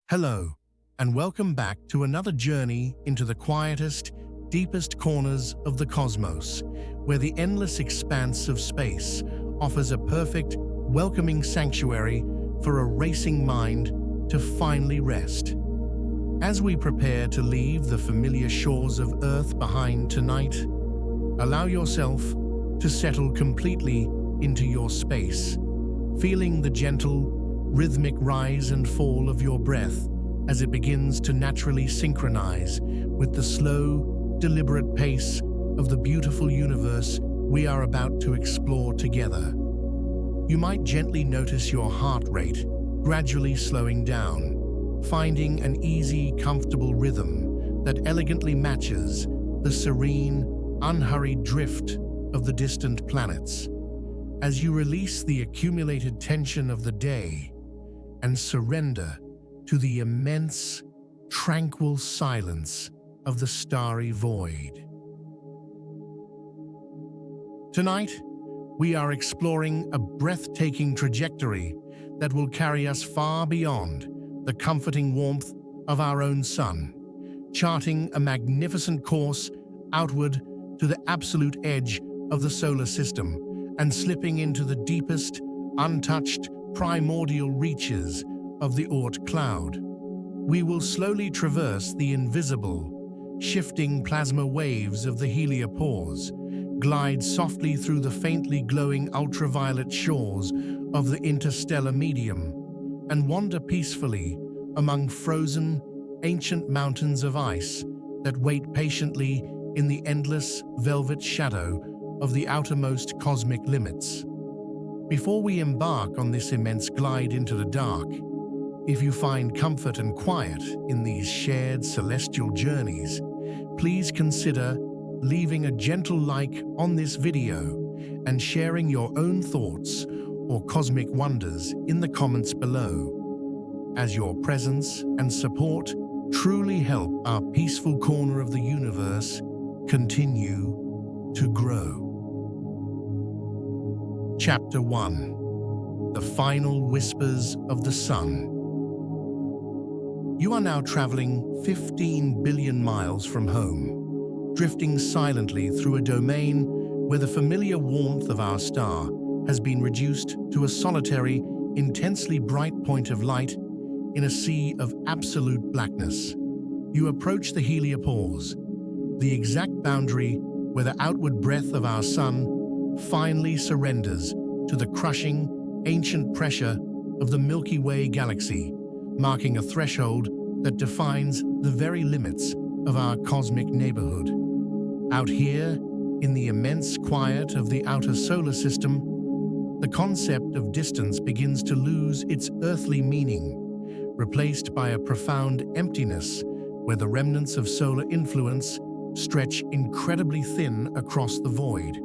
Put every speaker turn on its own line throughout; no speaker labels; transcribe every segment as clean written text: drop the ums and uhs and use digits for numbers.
Hello, and welcome back to another journey into the quietest, deepest corners of the cosmos, where the endless expanse of space offers a perfect, welcoming sanctuary for a racing mind to finally rest. As we prepare to leave the familiar shores of Earth behind tonight, allow yourself to settle completely into your space, feeling the gentle, rhythmic rise and fall of your breath as it begins to naturally synchronize with the slow, deliberate pace of the beautiful universe we are about to explore together. You might gently notice your heart rate gradually slowing down, finding an easy, comfortable rhythm that elegantly matches the serene, unhurried drift of the distant planets. As you release the accumulated tension of the day and surrender to the immense, tranquil silence of the starry void. Tonight, we are exploring a breathtaking trajectory that will carry us far beyond the comforting warmth of our own sun, charting a magnificent course outward to the absolute edge of the solar system and slipping into the deepest, untouched, primordial reaches of the Oort Cloud. We will slowly traverse the invisible, shifting plasma waves of the Heliopause, glide softly through the faintly glowing ultraviolet shores of the interstellar medium, and wander peacefully among frozen, ancient mountains of ice that wait patiently in the endless velvet shadow of the outermost cosmic limits. Before we embark on this immense glide into the dark, if you find comfort and quiet in these shared celestial journeys, please consider leaving a gentle like on this video and sharing your own thoughts or cosmic wonders in the comments below, as your presence and support truly help our peaceful corner of the universe continue to grow. Chapter 1: The Final Whispers of the Sun. You are now traveling 15 billion miles from home, drifting silently through a domain where the familiar warmth of our star has been reduced to a solitary, intensely bright point of light in a sea of absolute blackness. You approach the Heliopause, the exact boundary where the outward breath of our sun finally surrenders to the crushing, ancient pressure of the Milky Way galaxy, marking a threshold that defines the very limits of our cosmic neighborhood. Out here, in the immense quiet of the outer solar system, the concept of distance begins to lose its earthly meaning, replaced by a profound emptiness where the remnants of solar influence stretch incredibly thin across the void.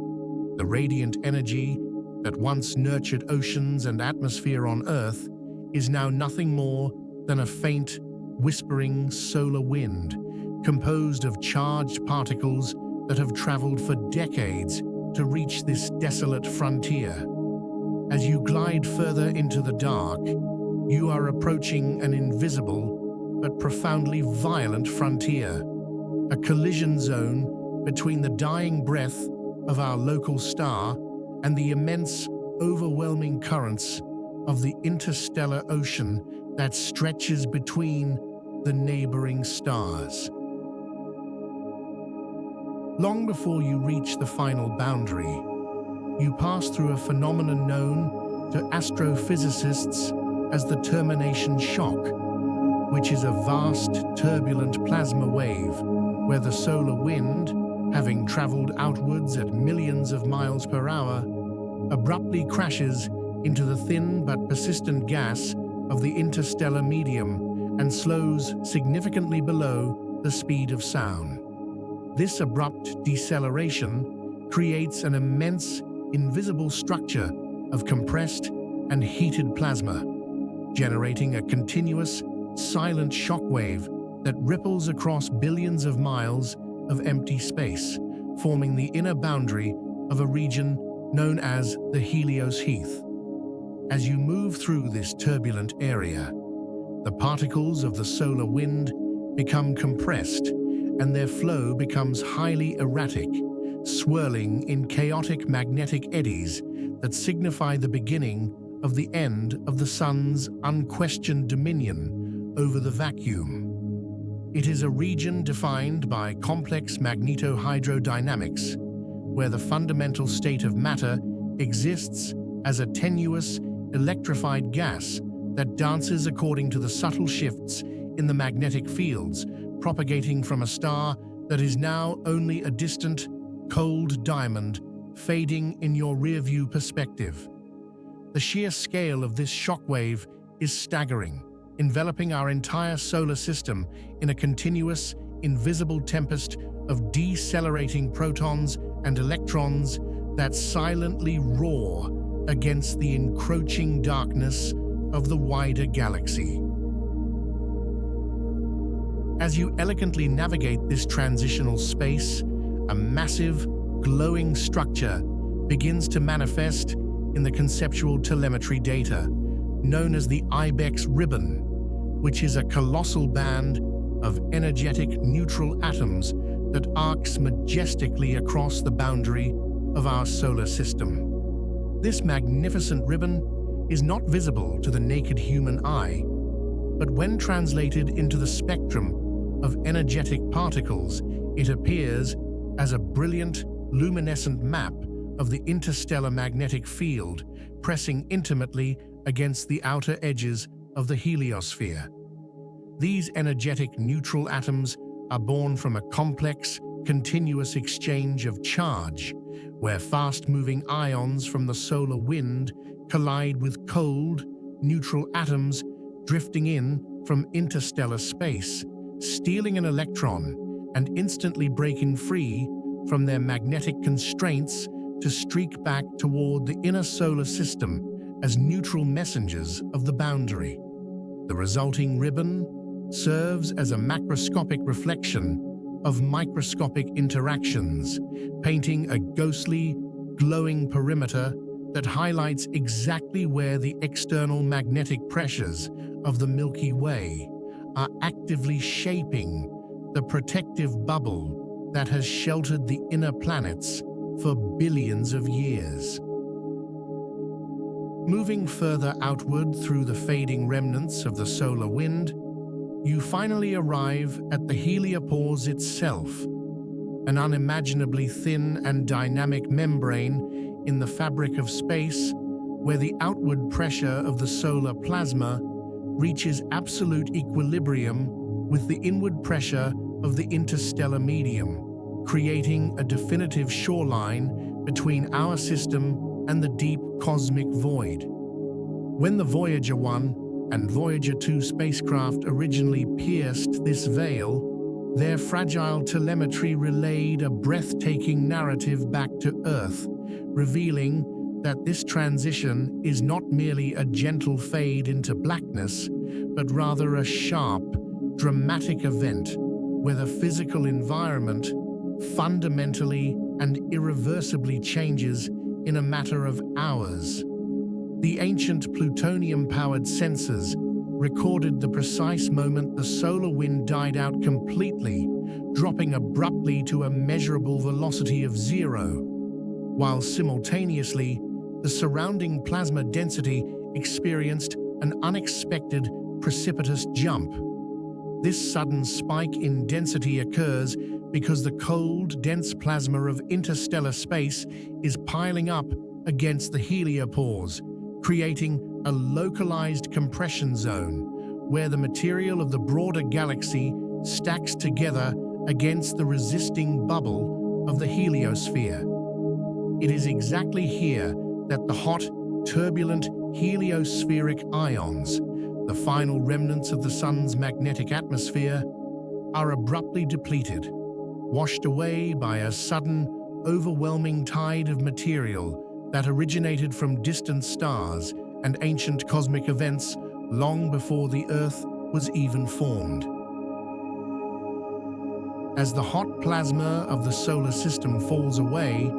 The radiant energy that once nurtured oceans and atmosphere on Earth is now nothing more than a faint, whispering solar wind composed of charged particles that have traveled for decades to reach this desolate frontier. As you glide further into the dark, you are approaching an invisible but profoundly violent frontier, a collision zone between the dying breath of our local star and the immense, overwhelming currents of the interstellar ocean that stretches between the neighboring stars. Long before you reach the final boundary, you pass through a phenomenon known to astrophysicists as the termination shock, which is a vast, turbulent plasma wave where the solar wind, having traveled outwards at millions of miles per hour, abruptly crashes into the thin but persistent gas of the interstellar medium and slows significantly below the speed of sound. This abrupt deceleration creates an immense, invisible structure of compressed and heated plasma, generating a continuous, silent shockwave that ripples across billions of miles of empty space, forming the inner boundary of a region known as the Helios Heath. As you move through this turbulent area, The particles of the solar wind become compressed, and their flow becomes highly erratic, swirling in chaotic magnetic eddies that signify the beginning of the end of the sun's unquestioned dominion over the vacuum. It is a region defined by complex magnetohydrodynamics, where the fundamental state of matter exists as a tenuous, electrified gas that dances according to the subtle shifts in the magnetic fields, propagating from a star that is now only a distant, cold diamond fading in your rearview perspective. The sheer scale of this shockwave is staggering, enveloping our entire solar system in a continuous, invisible tempest of decelerating protons and electrons that silently roar against the encroaching darkness of the wider galaxy. As you elegantly navigate this transitional space, a massive, glowing structure begins to manifest in the conceptual telemetry data, known as the ibex ribbon, which is a colossal band of energetic neutral atoms that arcs majestically across the boundary of our solar system. This magnificent ribbon is not visible to the naked human eye, but when translated into the spectrum of energetic particles, it appears as a brilliant, luminescent map of the interstellar magnetic field, pressing intimately against the outer edges of the heliosphere. These energetic neutral atoms are born from a complex, continuous exchange of charge, where fast-moving ions from the solar wind collide with cold, neutral atoms drifting in from interstellar space, stealing an electron and instantly breaking free from their magnetic constraints to streak back toward the inner solar system as neutral messengers of the boundary. The resulting ribbon serves as a macroscopic reflection of microscopic interactions, painting a ghostly, glowing perimeter that highlights exactly where the external magnetic pressures of the Milky Way are actively shaping the protective bubble that has sheltered the inner planets for billions of years. Moving further outward through the fading remnants of the solar wind, you finally arrive at the Heliopause itself, an unimaginably thin and dynamic membrane in the fabric of space where the outward pressure of the solar plasma reaches absolute equilibrium with the inward pressure of the interstellar medium, creating a definitive shoreline between our system and the deep cosmic void. When the Voyager 1 and Voyager 2 spacecraft originally pierced this veil, their fragile telemetry relayed a breathtaking narrative back to Earth, revealing that this transition is not merely a gentle fade into blackness, but rather a sharp, dramatic event where the physical environment fundamentally and irreversibly changes in a matter of hours. The ancient plutonium-powered sensors recorded the precise moment the solar wind died out completely, dropping abruptly to a measurable velocity of 0, while simultaneously the surrounding plasma density experienced an unexpected precipitous jump. This sudden spike in density occurs because the cold, dense plasma of interstellar space is piling up against the heliopause, creating a localized compression zone where the material of the broader galaxy stacks together against the resisting bubble of the heliosphere. It is exactly here that the hot, turbulent heliospheric ions, the final remnants of the sun's magnetic atmosphere, are abruptly depleted, washed away by a sudden, overwhelming tide of material that originated from distant stars and ancient cosmic events long before the Earth was even formed. As the hot plasma of the solar system falls away,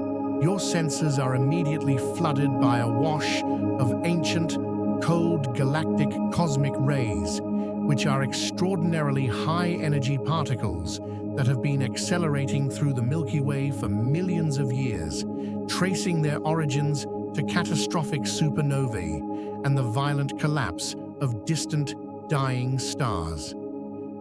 your senses are immediately flooded by a wash of ancient, cold galactic cosmic rays, which are extraordinarily high-energy particles that have been accelerating through the Milky Way for millions of years, tracing their origins to catastrophic supernovae and the violent collapse of distant, dying stars.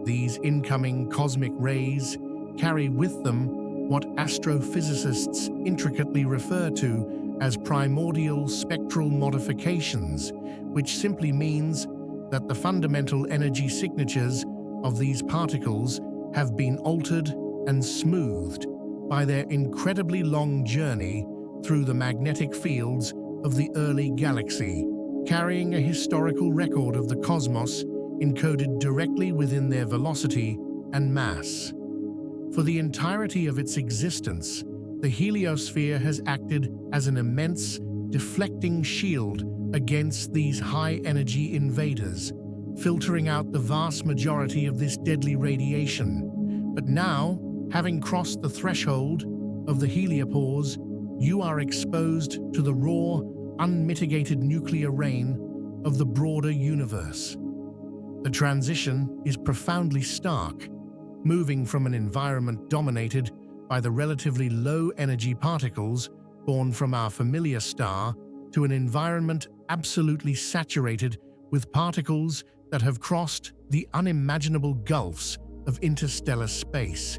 These incoming cosmic rays carry with them what astrophysicists intricately refer to as primordial spectral modifications, which simply means that the fundamental energy signatures of these particles have been altered and smoothed by their incredibly long journey through the magnetic fields of the early galaxy, carrying a historical record of the cosmos encoded directly within their velocity and mass. For the entirety of its existence, the heliosphere has acted as an immense, deflecting shield against these high-energy invaders, filtering out the vast majority of this deadly radiation. But now, having crossed the threshold of the Heliopause, you are exposed to the raw, unmitigated nuclear rain of the broader universe. The transition is profoundly stark, moving from an environment dominated by the relatively low-energy particles born from our familiar star to an environment absolutely saturated with particles that have crossed the unimaginable gulfs of interstellar space,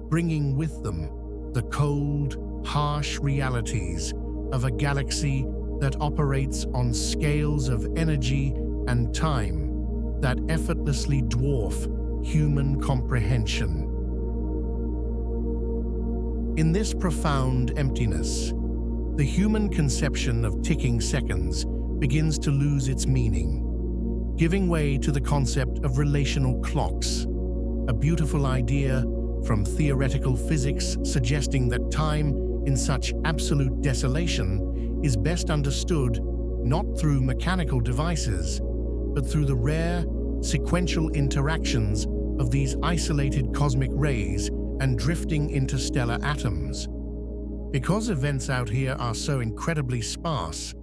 bringing with them the cold, harsh realities of a galaxy that operates on scales of energy and time that effortlessly dwarf human comprehension. In this profound emptiness, the human conception of ticking seconds begins to lose its meaning, giving way to the concept of relational clocks, a beautiful idea from theoretical physics suggesting that time in such absolute desolation is best understood not through mechanical devices, but through the rare, sequential interactions of these isolated cosmic rays and drifting interstellar atoms. Because events out here are so incredibly sparse,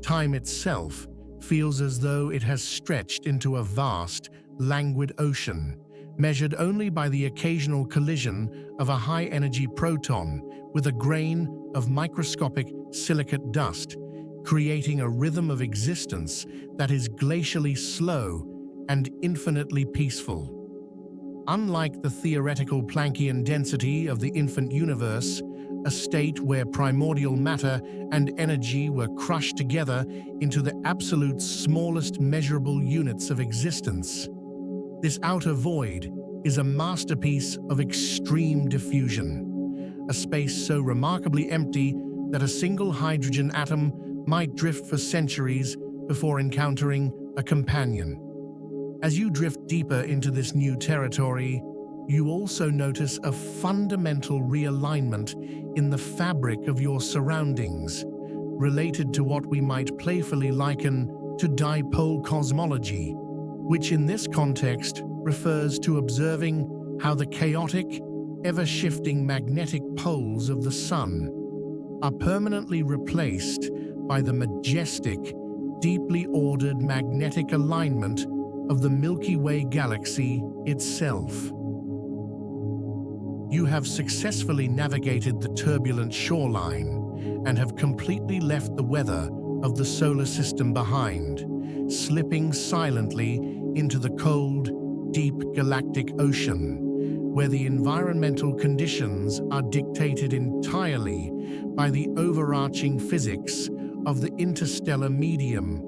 time itself feels as though it has stretched into a vast, languid ocean, measured only by the occasional collision of a high-energy proton with a grain of microscopic silicate dust, creating a rhythm of existence that is glacially slow and infinitely peaceful. Unlike the theoretical Planckian density of the infant universe, a state where primordial matter and energy were crushed together into the absolute smallest measurable units of existence, this outer void is a masterpiece of extreme diffusion, a space so remarkably empty that a single hydrogen atom might drift for centuries before encountering a companion. As you drift deeper into this new territory, you also notice a fundamental realignment in the fabric of your surroundings, related to what we might playfully liken to dipole cosmology, which in this context refers to observing how the chaotic, ever-shifting magnetic poles of the Sun are permanently replaced by the majestic, deeply ordered magnetic alignment of the Milky Way galaxy itself. You have successfully navigated the turbulent shoreline and have completely left the weather of the solar system behind, slipping silently into the cold, deep galactic ocean, where the environmental conditions are dictated entirely by the overarching physics of the interstellar medium,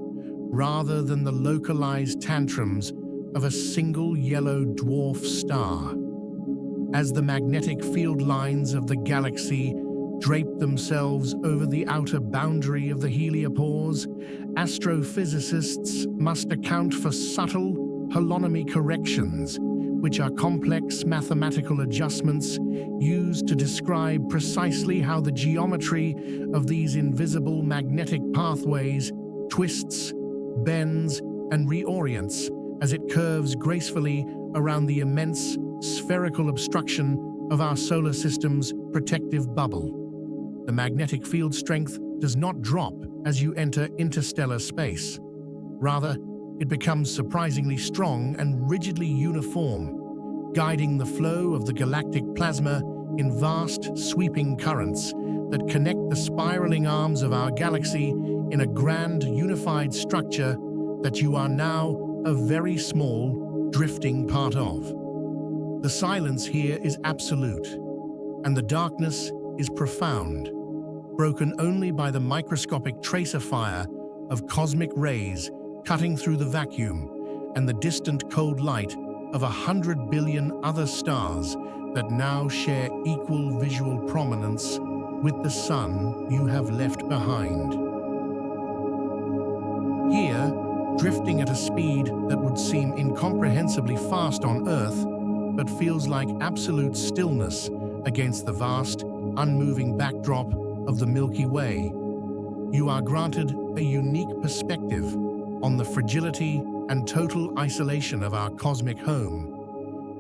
rather than the localized tantrums of a single yellow dwarf star. As the magnetic field lines of the galaxy drape themselves over the outer boundary of the Heliopause, astrophysicists must account for subtle holonomy corrections, which are complex mathematical adjustments used to describe precisely how the geometry of these invisible magnetic pathways twists, bends, and reorients as it curves gracefully around the immense spherical obstruction of our solar system's protective bubble. The magnetic field strength does not drop as you enter interstellar space. Rather, it becomes surprisingly strong and rigidly uniform, guiding the flow of the galactic plasma in vast, sweeping currents that connect the spiraling arms of our galaxy in a grand, unified structure that you are now a very small, drifting part of. The silence here is absolute, and the darkness is profound, broken only by the microscopic tracer fire of cosmic rays cutting through the vacuum and the distant cold light of 100 billion other stars that now share equal visual prominence with the sun you have left behind. Here, drifting at a speed that would seem incomprehensibly fast on Earth, but feels like absolute stillness against the vast, unmoving backdrop of the Milky Way, you are granted a unique perspective on the fragility and total isolation of our cosmic home,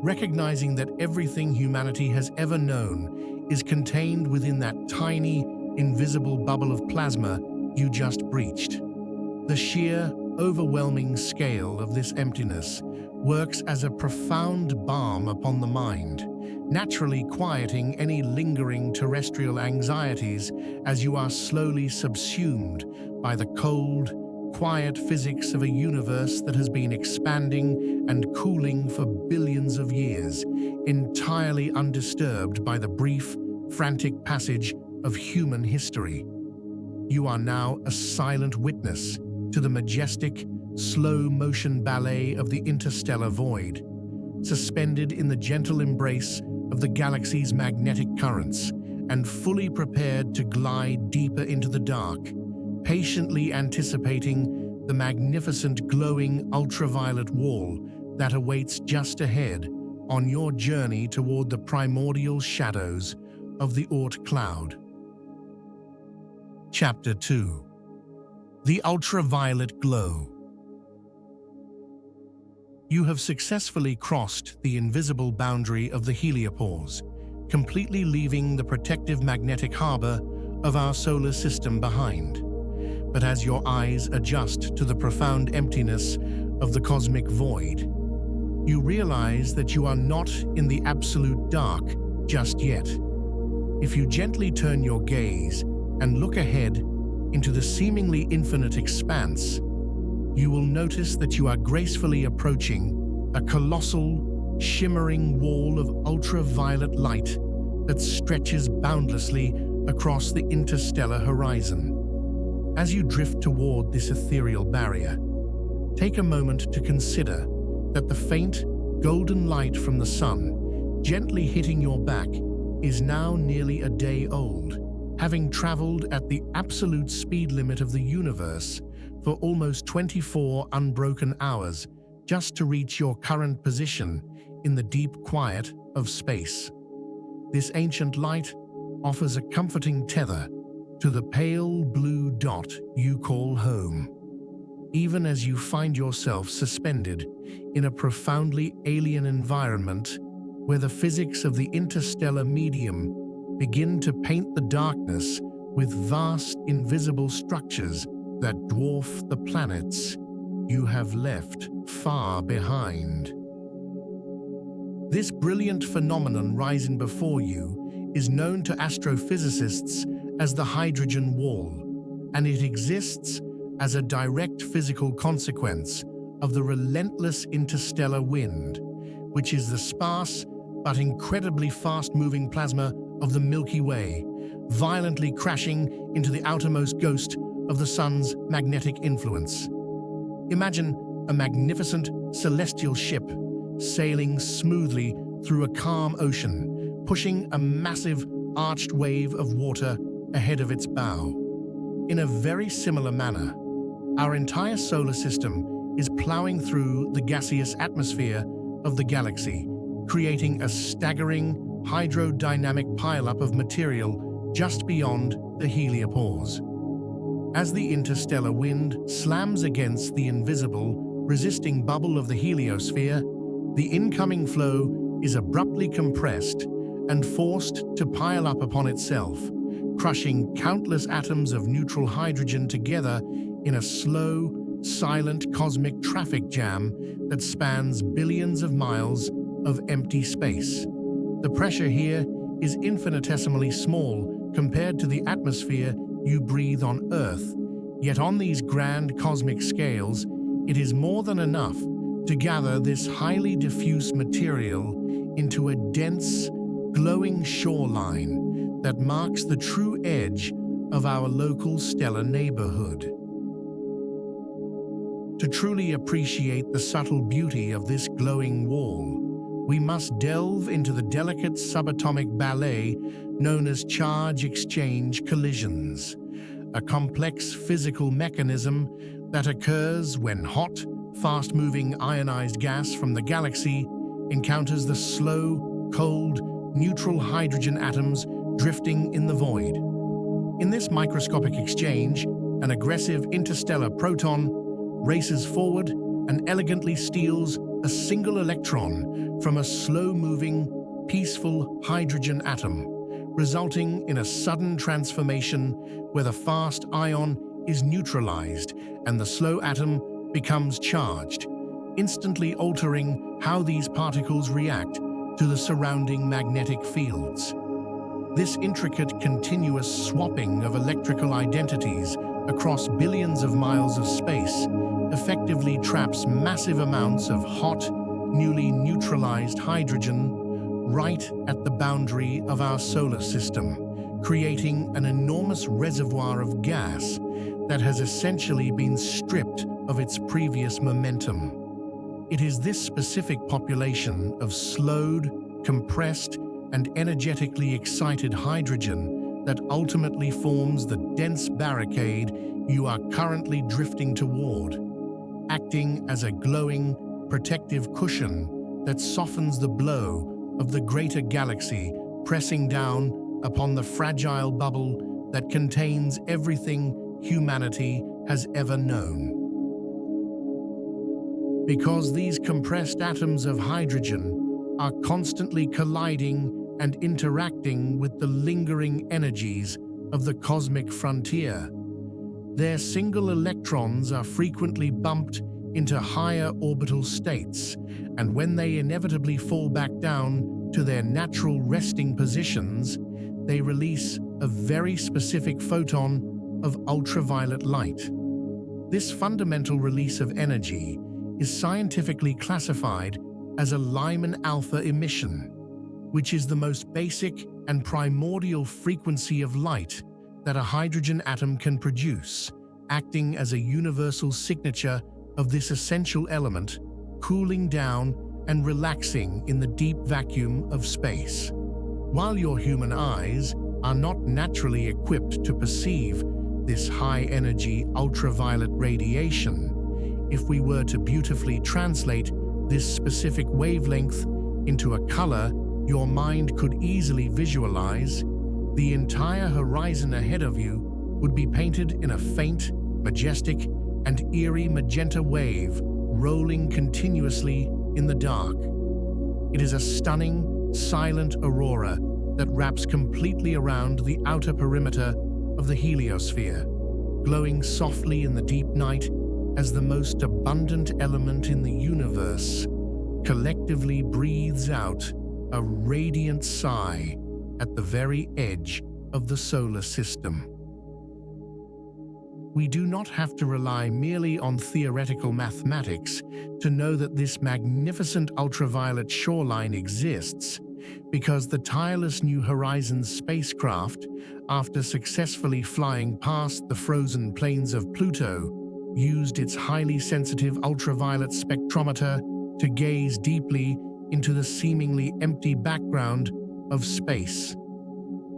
recognizing that everything humanity has ever known is contained within that tiny, invisible bubble of plasma you just breached. The sheer, overwhelming scale of this emptiness works as a profound balm upon the mind, naturally quieting any lingering terrestrial anxieties as you are slowly subsumed by the cold, quiet physics of a universe that has been expanding and cooling for billions of years, entirely undisturbed by the brief, frantic passage of human history. You are now a silent witness to the majestic, slow-motion ballet of the interstellar void, suspended in the gentle embrace of the galaxy's magnetic currents and fully prepared to glide deeper into the dark, patiently anticipating the magnificent glowing ultraviolet wall that awaits just ahead on your journey toward the primordial shadows of the Oort Cloud. Chapter 2. The Ultraviolet Glow. You have successfully crossed the invisible boundary of the Heliopause, completely leaving the protective magnetic harbor of our solar system behind. But as your eyes adjust to the profound emptiness of the cosmic void, you realize that you are not in the absolute dark just yet. If you gently turn your gaze and look ahead into the seemingly infinite expanse, you will notice that you are gracefully approaching a colossal, shimmering wall of ultraviolet light that stretches boundlessly across the interstellar horizon. As you drift toward this ethereal barrier, take a moment to consider that the faint, golden light from the sun, gently hitting your back, is now nearly a day old, having traveled at the absolute speed limit of the universe for almost 24 unbroken hours just to reach your current position in the deep quiet of space. This ancient light offers a comforting tether to the pale blue dot you call home, even as you find yourself suspended in a profoundly alien environment where the physics of the interstellar medium begin to paint the darkness with vast invisible structures that dwarf the planets you have left far behind. This brilliant phenomenon rising before you is known to astrophysicists as the hydrogen wall, and it exists as a direct physical consequence of the relentless interstellar wind, which is the sparse but incredibly fast-moving plasma of the Milky Way, violently crashing into the outermost ghost of the sun's magnetic influence. Imagine a magnificent celestial ship sailing smoothly through a calm ocean, pushing a massive arched wave of water ahead of its bow. In a very similar manner, our entire solar system is plowing through the gaseous atmosphere of the galaxy, creating a staggering hydrodynamic pileup of material just beyond the Heliopause. As the interstellar wind slams against the invisible, resisting bubble of the heliosphere, the incoming flow is abruptly compressed and forced to pile up upon itself, crushing countless atoms of neutral hydrogen together in a slow, silent cosmic traffic jam that spans billions of miles of empty space. The pressure here is infinitesimally small compared to the atmosphere you breathe on Earth, yet on these grand cosmic scales, it is more than enough to gather this highly diffuse material into a dense, glowing shoreline that marks the true edge of our local stellar neighborhood. To truly appreciate the subtle beauty of this glowing wall, we must delve into the delicate subatomic ballet known as charge exchange collisions, a complex physical mechanism that occurs when hot, fast-moving ionized gas from the galaxy encounters the slow, cold, neutral hydrogen atoms drifting in the void. In this microscopic exchange, an aggressive interstellar proton races forward and elegantly steals a single electron from a slow-moving, peaceful hydrogen atom, resulting in a sudden transformation where the fast ion is neutralized and the slow atom becomes charged, instantly altering how these particles react to the surrounding magnetic fields. This intricate, continuous swapping of electrical identities across billions of miles of space effectively traps massive amounts of hot, newly neutralized hydrogen right at the boundary of our solar system, creating an enormous reservoir of gas that has essentially been stripped of its previous momentum. It is this specific population of slowed, compressed, and energetically excited hydrogen that ultimately forms the dense barricade you are currently drifting toward, acting as a glowing, protective cushion that softens the blow of the greater galaxy, pressing down upon the fragile bubble that contains everything humanity has ever known. Because these compressed atoms of hydrogen are constantly colliding and interacting with the lingering energies of the cosmic frontier, their single electrons are frequently bumped into higher orbital states, and when they inevitably fall back down to their natural resting positions, they release a very specific photon of ultraviolet light. This fundamental release of energy is scientifically classified as a Lyman alpha emission, which is the most basic and primordial frequency of light that a hydrogen atom can produce, acting as a universal signature of this essential element, cooling down and relaxing in the deep vacuum of space. While your human eyes are not naturally equipped to perceive this high-energy ultraviolet radiation, if we were to beautifully translate this specific wavelength into a color your mind could easily visualize, the entire horizon ahead of you would be painted in a faint, majestic, and eerie magenta wave rolling continuously in the dark. It is a stunning, silent aurora that wraps completely around the outer perimeter of the heliosphere, glowing softly in the deep night as the most abundant element in the universe collectively breathes out a radiant sigh at the very edge of the solar system. We do not have to rely merely on theoretical mathematics to know that this magnificent ultraviolet shoreline exists, because the tireless New Horizons spacecraft, after successfully flying past the frozen plains of Pluto, used its highly sensitive ultraviolet spectrometer to gaze deeply into the seemingly empty background of space.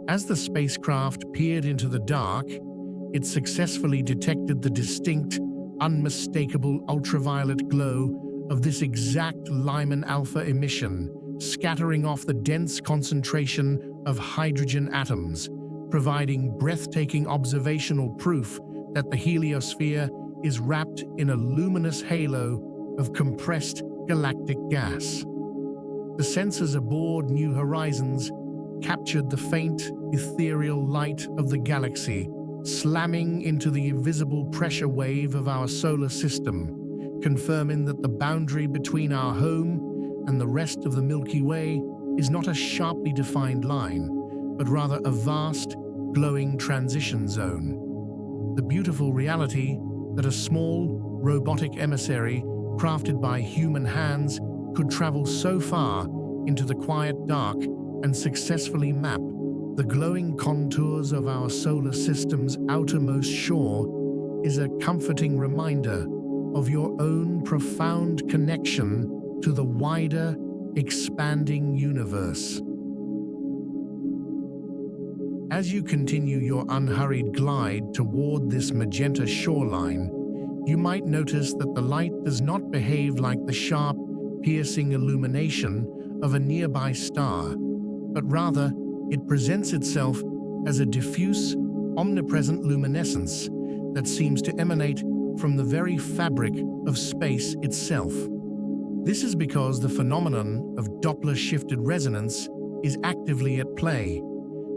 As the spacecraft peered into the dark, it successfully detected the distinct, unmistakable ultraviolet glow of this exact Lyman alpha emission, scattering off the dense concentration of hydrogen atoms, providing breathtaking observational proof that the heliosphere is wrapped in a luminous halo of compressed galactic gas. The sensors aboard New Horizons captured the faint, ethereal light of the galaxy, slamming into the invisible pressure wave of our solar system, confirming that the boundary between our home and the rest of the Milky Way is not a sharply defined line, but rather a vast, glowing transition zone. The beautiful reality that a small, robotic emissary crafted by human hands could travel so far into the quiet dark and successfully map the glowing contours of our solar system's outermost shore is a comforting reminder of your own profound connection to the wider, expanding universe. As you continue your unhurried glide toward this magenta shoreline, you might notice that the light does not behave like the sharp, piercing illumination of a nearby star, but rather it presents itself as a diffuse, omnipresent luminescence that seems to emanate from the very fabric of space itself. This is because the phenomenon of Doppler-shifted resonance is actively at play,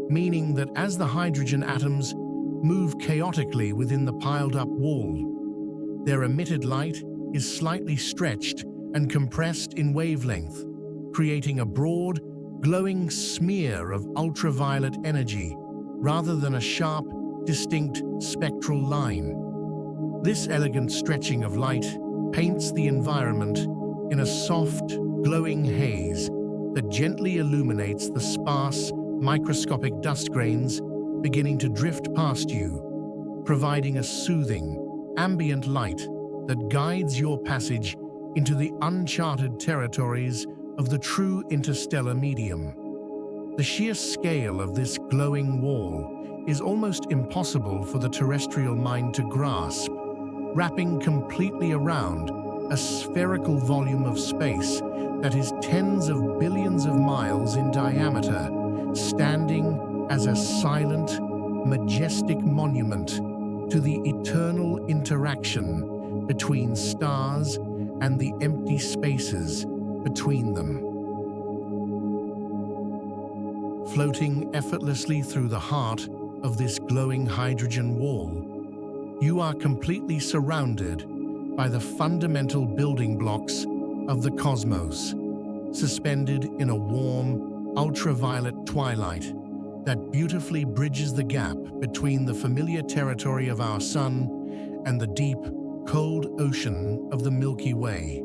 meaning that as the hydrogen atoms move chaotically within the piled-up wall, their emitted light is slightly stretched and compressed in wavelength, creating a broad, glowing smear of ultraviolet energy rather than a sharp, distinct spectral line. This elegant stretching of light paints the environment in a soft, glowing haze that gently illuminates the sparse, microscopic dust grains beginning to drift past you, providing a soothing, ambient light that guides your passage into the uncharted territories of the true interstellar medium. The sheer scale of this glowing wall is almost impossible for the terrestrial mind to grasp, wrapping completely around a spherical volume of space that is tens of billions of miles in diameter, standing as a silent, majestic monument to the eternal interaction between stars and the empty spaces between them. Floating effortlessly through the heart of this glowing hydrogen wall, you are completely surrounded by the fundamental building blocks of the cosmos, suspended in a warm, ultraviolet twilight that beautifully bridges the gap between the familiar territory of our Sun and the deep, cold ocean of the Milky Way.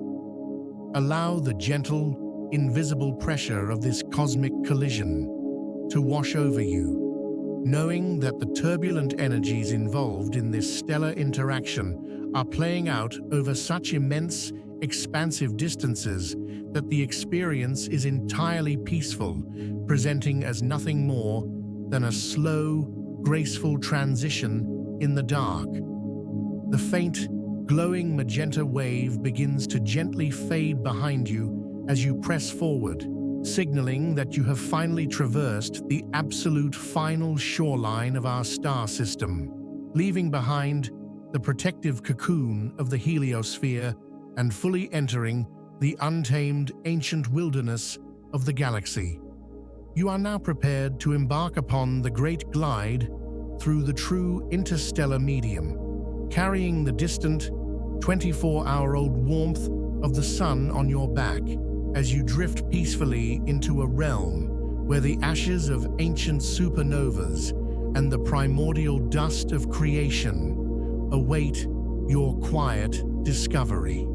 Allow the gentle, invisible pressure of this cosmic collision to wash over you, knowing that the turbulent energies involved in this stellar interaction are playing out over such immense, expansive distances that the experience is entirely peaceful, presenting as nothing more than a slow, graceful transition in the dark. The faint, glowing magenta wave begins to gently fade behind you as you press forward, signaling that you have finally traversed the absolute final shoreline of our star system, leaving behind the protective cocoon of the heliosphere and fully entering the untamed ancient wilderness of the galaxy. You are now prepared to embark upon the great glide through the true interstellar medium, carrying the distant, 24-hour-old warmth of the sun on your back as you drift peacefully into a realm where the ashes of ancient supernovas and the primordial dust of creation await your quiet discovery.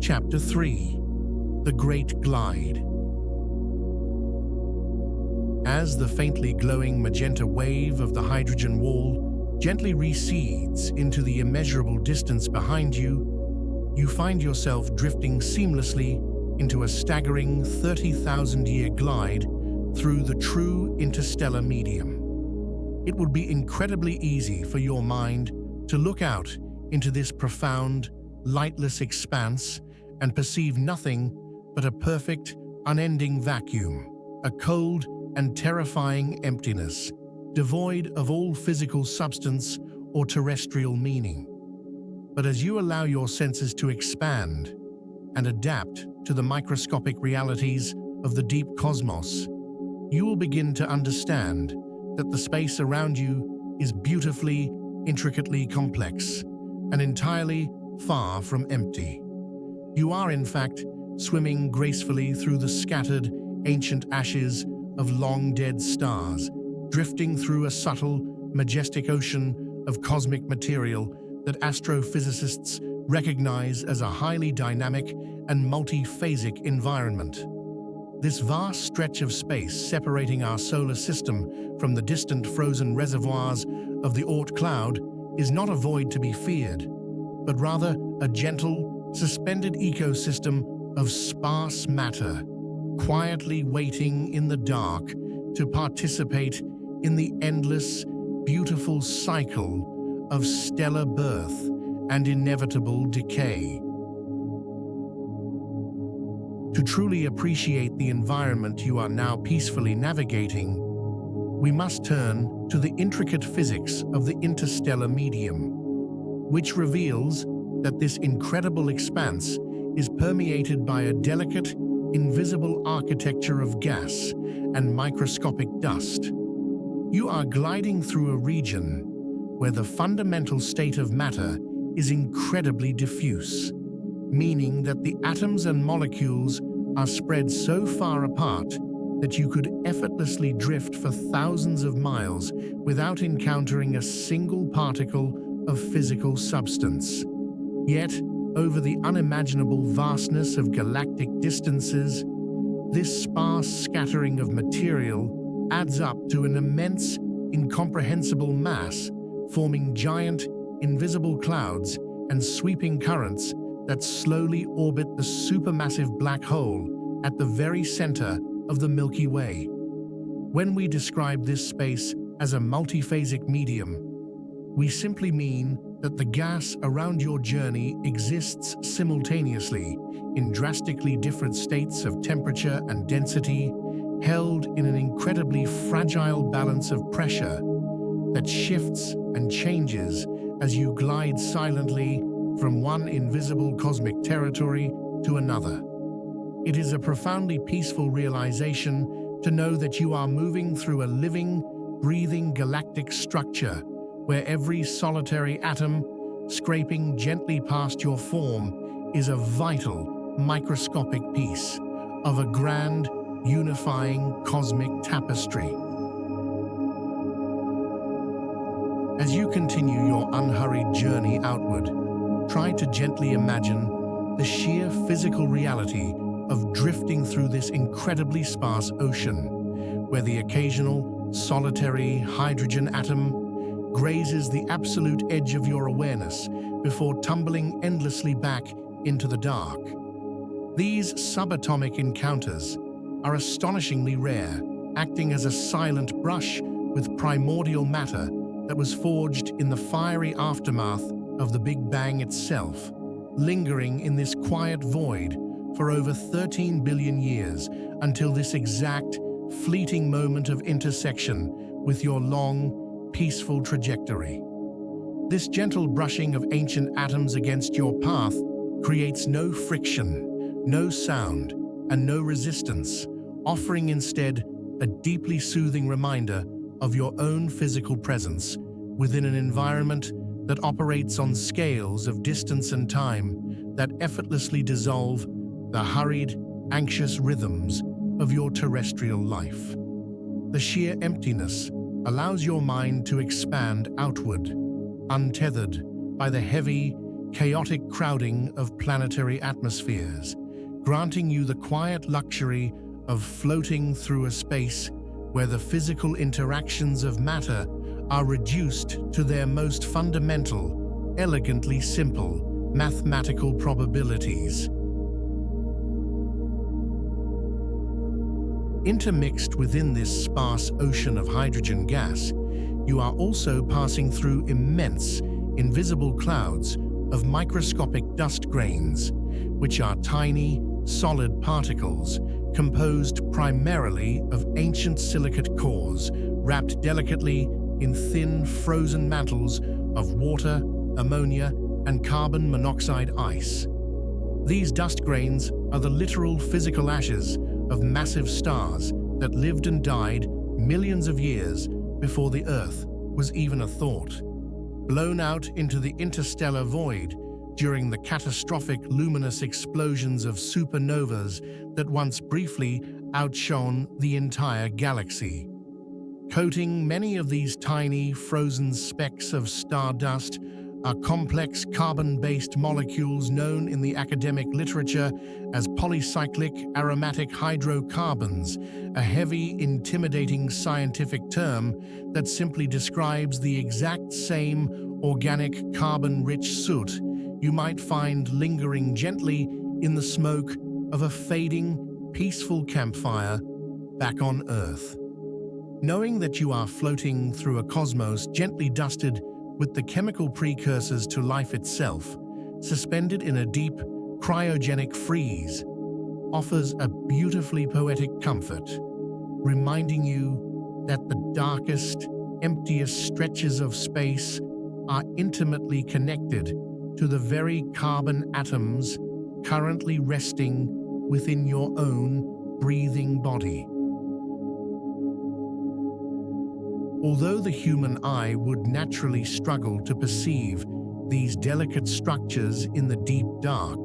Chapter 3: The Great Glide. As the faintly glowing magenta wave of the hydrogen wall gently recedes into the immeasurable distance behind you, you find yourself drifting seamlessly into a staggering 30,000-year glide through the true interstellar medium. It would be incredibly easy for your mind to look out into this profound, lightless expanse and perceive nothing but a perfect, unending vacuum, a cold and terrifying emptiness, devoid of all physical substance or terrestrial meaning. But as you allow your senses to expand and adapt to the microscopic realities of the deep cosmos, you will begin to understand that the space around you is beautifully, intricately complex and entirely far from empty. You are, in fact, swimming gracefully through the scattered, ancient ashes of long-dead stars, drifting through a subtle, majestic ocean of cosmic material that astrophysicists recognize as a highly dynamic and multi-phasic environment. This vast stretch of space separating our solar system from the distant frozen reservoirs of the Oort Cloud is not a void to be feared, but rather a gentle, suspended ecosystem of sparse matter, quietly waiting in the dark to participate in the endless, beautiful cycle of stellar birth and inevitable decay. To truly appreciate the environment you are now peacefully navigating, we must turn to the intricate physics of the interstellar medium, which reveals that this incredible expanse is permeated by a delicate, invisible architecture of gas and microscopic dust. You are gliding through a region where the fundamental state of matter is incredibly diffuse, meaning that the atoms and molecules are spread so far apart that you could effortlessly drift for thousands of miles without encountering a single particle of physical substance. Yet, over the unimaginable vastness of galactic distances, this sparse scattering of material adds up to an immense, incomprehensible mass, forming giant, invisible clouds and sweeping currents that slowly orbit the supermassive black hole at the very center of the Milky Way. When we describe this space as a multiphasic medium, we simply mean that the gas around your journey exists simultaneously in drastically different states of temperature and density, held in an incredibly fragile balance of pressure that shifts and changes as you glide silently from one invisible cosmic territory to another. It is a profoundly peaceful realization to know that you are moving through a living, breathing galactic structure where every solitary atom, scraping gently past your form, is a vital, microscopic piece of a grand, unifying cosmic tapestry. As you continue your unhurried journey outward, try to gently imagine the sheer physical reality of drifting through this incredibly sparse ocean, where the occasional, solitary hydrogen atom grazes the absolute edge of your awareness before tumbling endlessly back into the dark. These subatomic encounters are astonishingly rare, acting as a silent brush with primordial matter that was forged in the fiery aftermath of the Big Bang itself, lingering in this quiet void for over 13 billion years until this exact, fleeting moment of intersection with your long, peaceful trajectory. This gentle brushing of ancient atoms against your path creates no friction, no sound, and no resistance, offering instead a deeply soothing reminder of your own physical presence within an environment that operates on scales of distance and time that effortlessly dissolve the hurried, anxious rhythms of your terrestrial life. The sheer emptiness allows your mind to expand outward, untethered by the heavy, chaotic crowding of planetary atmospheres, granting you the quiet luxury of floating through a space where the physical interactions of matter are reduced to their most fundamental, elegantly simple, mathematical probabilities. Intermixed within this sparse ocean of hydrogen gas, you are also passing through immense, invisible clouds of microscopic dust grains, which are tiny, solid particles composed primarily of ancient silicate cores wrapped delicately in thin, frozen mantles of water, ammonia, and carbon monoxide ice. These dust grains are the literal physical ashes of massive stars that lived and died millions of years before the Earth was even a thought. Blown out into the interstellar void during the catastrophic luminous explosions of supernovas that once briefly outshone the entire galaxy. Coating many of these tiny, frozen specks of stardust are complex carbon-based molecules known in the academic literature as polycyclic aromatic hydrocarbons, a heavy, intimidating scientific term that simply describes the exact same organic carbon-rich soot you might find lingering gently in the smoke of a fading, peaceful campfire back on Earth. Knowing that you are floating through a cosmos gently dusted with the chemical precursors to life itself, suspended in a deep, cryogenic freeze, offers a beautifully poetic comfort, reminding you that the darkest, emptiest stretches of space are intimately connected to the very carbon atoms currently resting within your own breathing body. Although the human eye would naturally struggle to perceive these delicate structures in the deep dark,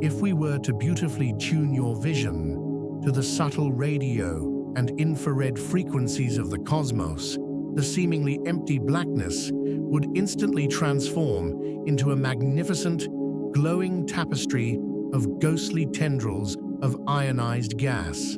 if we were to beautifully tune your vision to the subtle radio and infrared frequencies of the cosmos, the seemingly empty blackness would instantly transform into a magnificent, glowing tapestry of ghostly tendrils of ionized gas.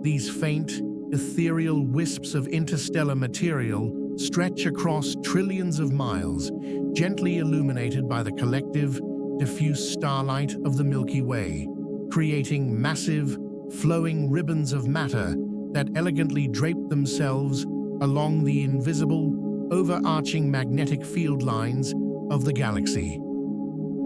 These faint, ethereal wisps of interstellar material stretch across trillions of miles, gently illuminated by the collective, diffuse starlight of the Milky Way, creating massive, flowing ribbons of matter that elegantly drape themselves along the invisible, overarching magnetic field lines of the galaxy.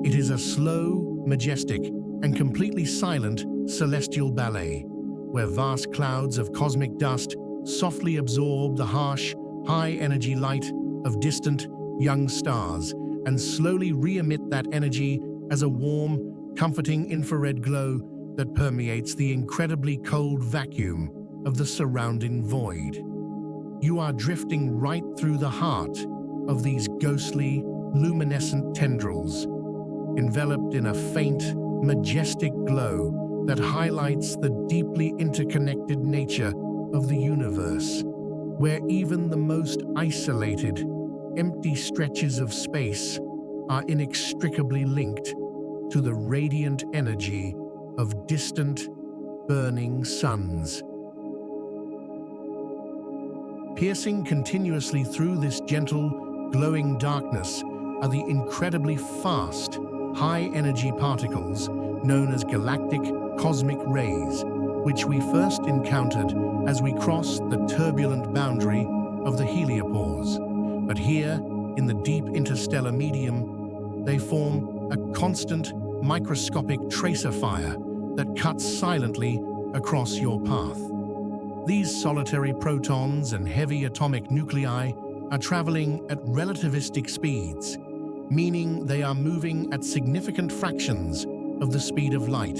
It is a slow, majestic, and completely silent celestial ballet, where vast clouds of cosmic dust softly absorb the harsh, high-energy light of distant, young stars and slowly re-emit that energy as a warm, comforting infrared glow that permeates the incredibly cold vacuum of the surrounding void. You are drifting right through the heart of these ghostly, luminescent tendrils, enveloped in a faint, majestic glow that highlights the deeply interconnected nature of the universe, where even the most isolated, empty stretches of space are inextricably linked to the radiant energy of distant, burning suns. Piercing continuously through this gentle, glowing darkness are the incredibly fast, high-energy particles known as galactic cosmic rays, which we first encountered as we crossed the turbulent boundary of the Heliopause. But here, in the deep interstellar medium, they form a constant, microscopic tracer fire that cuts silently across your path. These solitary protons and heavy atomic nuclei are traveling at relativistic speeds, meaning they are moving at significant fractions of the speed of light,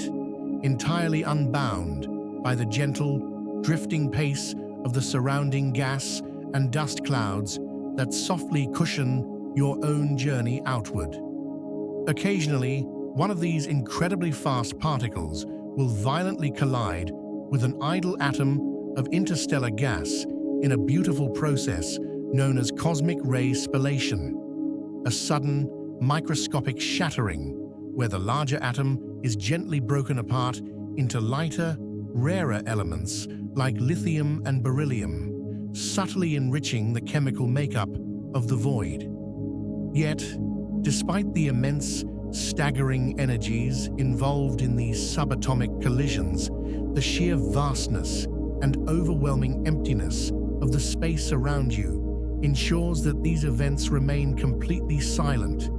entirely unbound by the gentle, drifting pace of the surrounding gas and dust clouds that softly cushion your own journey outward. Occasionally, one of these incredibly fast particles will violently collide with an idle atom of interstellar gas in a beautiful process known as cosmic ray spallation, a sudden, microscopic shattering where the larger atom is gently broken apart into lighter, rarer elements like lithium and beryllium, subtly enriching the chemical makeup of the void. Yet, despite the immense, staggering energies involved in these subatomic collisions, the sheer vastness and overwhelming emptiness of the space around you ensures that these events remain completely silent,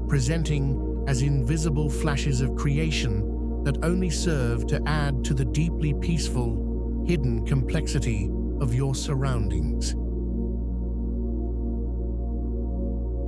presenting as invisible flashes of creation that only serve to add to the deeply peaceful, hidden complexity of your surroundings.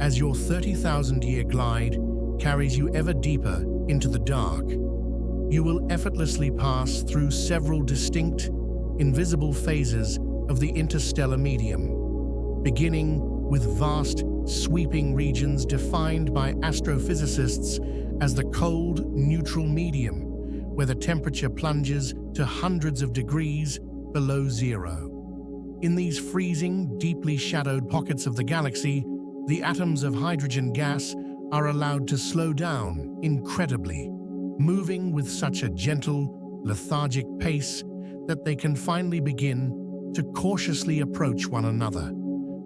As your 30,000-year glide carries you ever deeper into the dark, you will effortlessly pass through several distinct, invisible phases of the interstellar medium, beginning with vast, sweeping regions defined by astrophysicists as the cold, neutral medium, where the temperature plunges to hundreds of degrees below zero. In these freezing, deeply shadowed pockets of the galaxy, the atoms of hydrogen gas are allowed to slow down incredibly, moving with such a gentle, lethargic pace that they can finally begin to cautiously approach one another,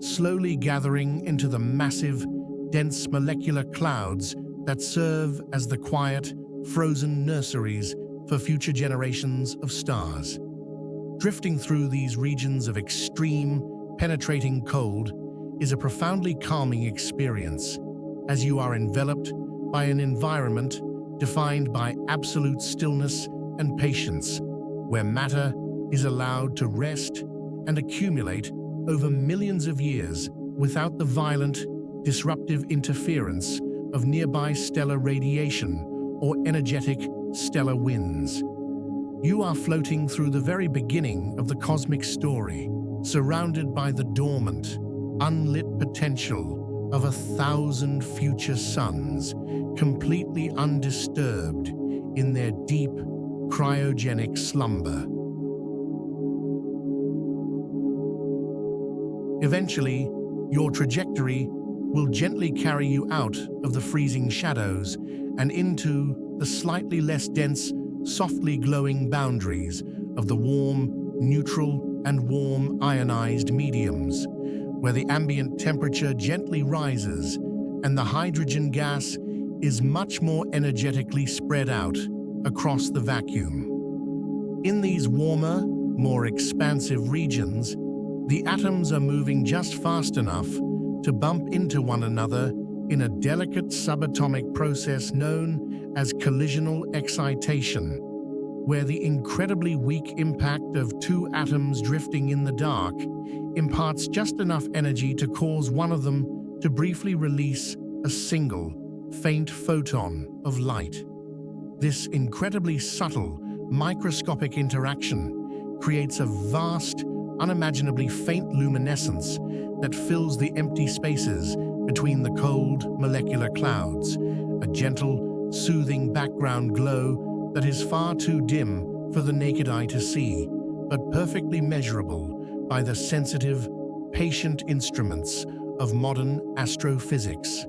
slowly gathering into the massive, dense molecular clouds that serve as the quiet, frozen nurseries for future generations of stars. Drifting through these regions of extreme, penetrating cold is a profoundly calming experience, as you are enveloped by an environment defined by absolute stillness and patience, where matter is allowed to rest and accumulate over millions of years without the violent, disruptive interference of nearby stellar radiation or energetic stellar winds. You are floating through the very beginning of the cosmic story, surrounded by the dormant, unlit potential of 1,000 future suns, completely undisturbed in their deep, cryogenic slumber. Eventually, your trajectory will gently carry you out of the freezing shadows and into the slightly less dense, softly glowing boundaries of the warm, neutral, and warm ionized mediums, where the ambient temperature gently rises and the hydrogen gas is much more energetically spread out across the vacuum. In these warmer, more expansive regions, the atoms are moving just fast enough to bump into one another in a delicate subatomic process known as collisional excitation, where the incredibly weak impact of two atoms drifting in the dark imparts just enough energy to cause one of them to briefly release a single, faint photon of light. This incredibly subtle, microscopic interaction creates a vast, unimaginably faint luminescence that fills the empty spaces between the cold molecular clouds, a gentle, soothing background glow that is far too dim for the naked eye to see, but perfectly measurable by the sensitive, patient instruments of modern astrophysics.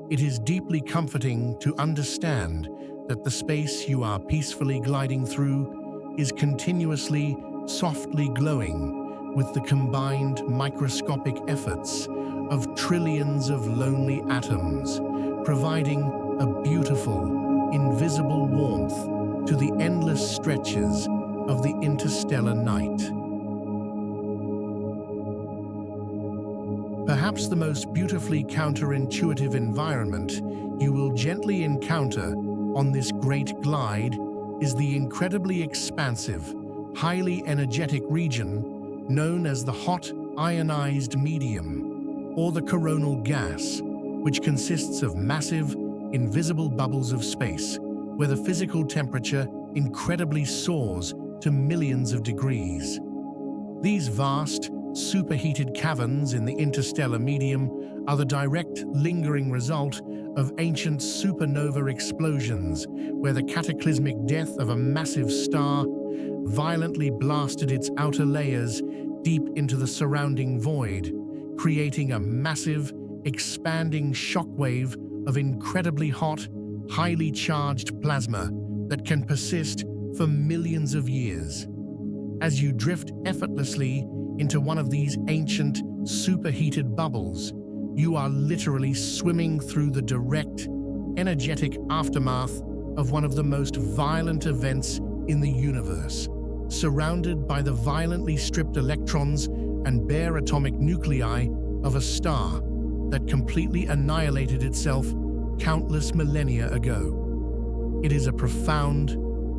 It is deeply comforting to understand that the space you are peacefully gliding through is continuously, softly glowing with the combined microscopic efforts of trillions of lonely atoms, providing a beautiful, invisible warmth to the endless stretches of the interstellar night. Perhaps the most beautifully counterintuitive environment you will gently encounter on this great glide is the incredibly expansive, highly energetic region known as the hot ionized medium, or the coronal gas, which consists of massive, invisible bubbles of space, where the physical temperature incredibly soars to millions of degrees. These vast, superheated caverns in the interstellar medium are the direct, lingering result of ancient supernova explosions, where the cataclysmic death of a massive star violently blasted its outer layers deep into the surrounding void, creating a massive, expanding shockwave of incredibly hot, highly charged plasma that can persist for millions of years. As you drift effortlessly into one of these ancient, superheated bubbles, you are literally swimming through the direct, energetic aftermath of one of the most violent events in the universe, surrounded by the violently stripped electrons and bare atomic nuclei of a star that completely annihilated itself countless millennia ago. It is a profound,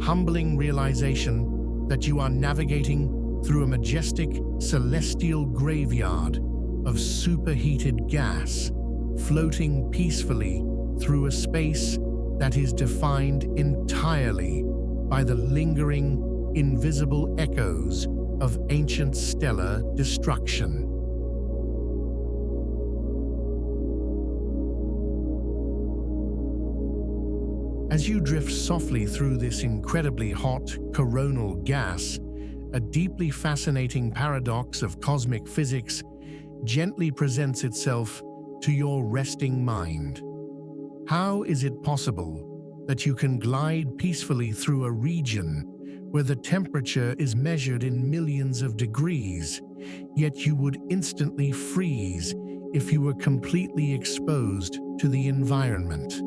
humbling realization that you are navigating through a majestic, celestial graveyard of superheated gas, floating peacefully through a space that is defined entirely by the lingering, invisible echoes of ancient stellar destruction. As you drift softly through this incredibly hot coronal gas, a deeply fascinating paradox of cosmic physics gently presents itself to your resting mind. How is it possible that you can glide peacefully through a region where the temperature is measured in millions of degrees, yet you would instantly freeze if you were completely exposed to the environment?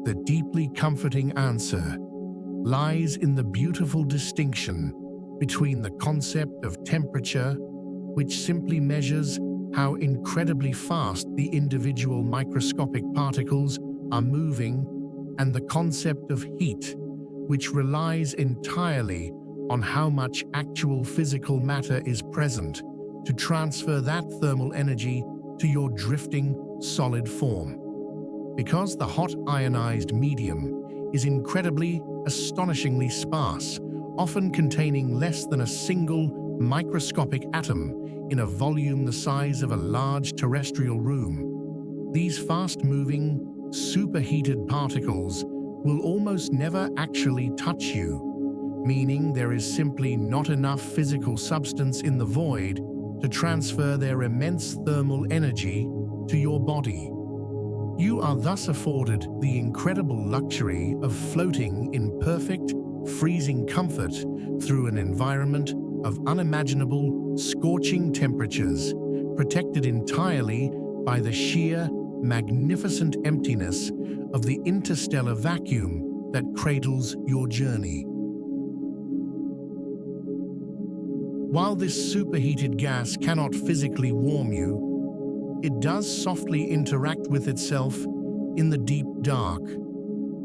The deeply comforting answer lies in the beautiful distinction between the concept of temperature, which simply measures how incredibly fast the individual microscopic particles are moving, and the concept of heat, which relies entirely on how much actual physical matter is present to transfer that thermal energy to your drifting solid form. Because the hot ionized medium is astonishingly sparse, often containing less than a single microscopic atom in a volume the size of a large terrestrial room, these fast-moving, superheated particles will almost never actually touch you, meaning there is simply not enough physical substance in the void to transfer their immense thermal energy to your body. You are thus afforded the incredible luxury of floating in perfect, freezing comfort through an environment of unimaginable, scorching temperatures, protected entirely by the sheer, magnificent emptiness of the interstellar vacuum that cradles your journey. While this superheated gas cannot physically warm you, it does softly interact with itself in the deep dark,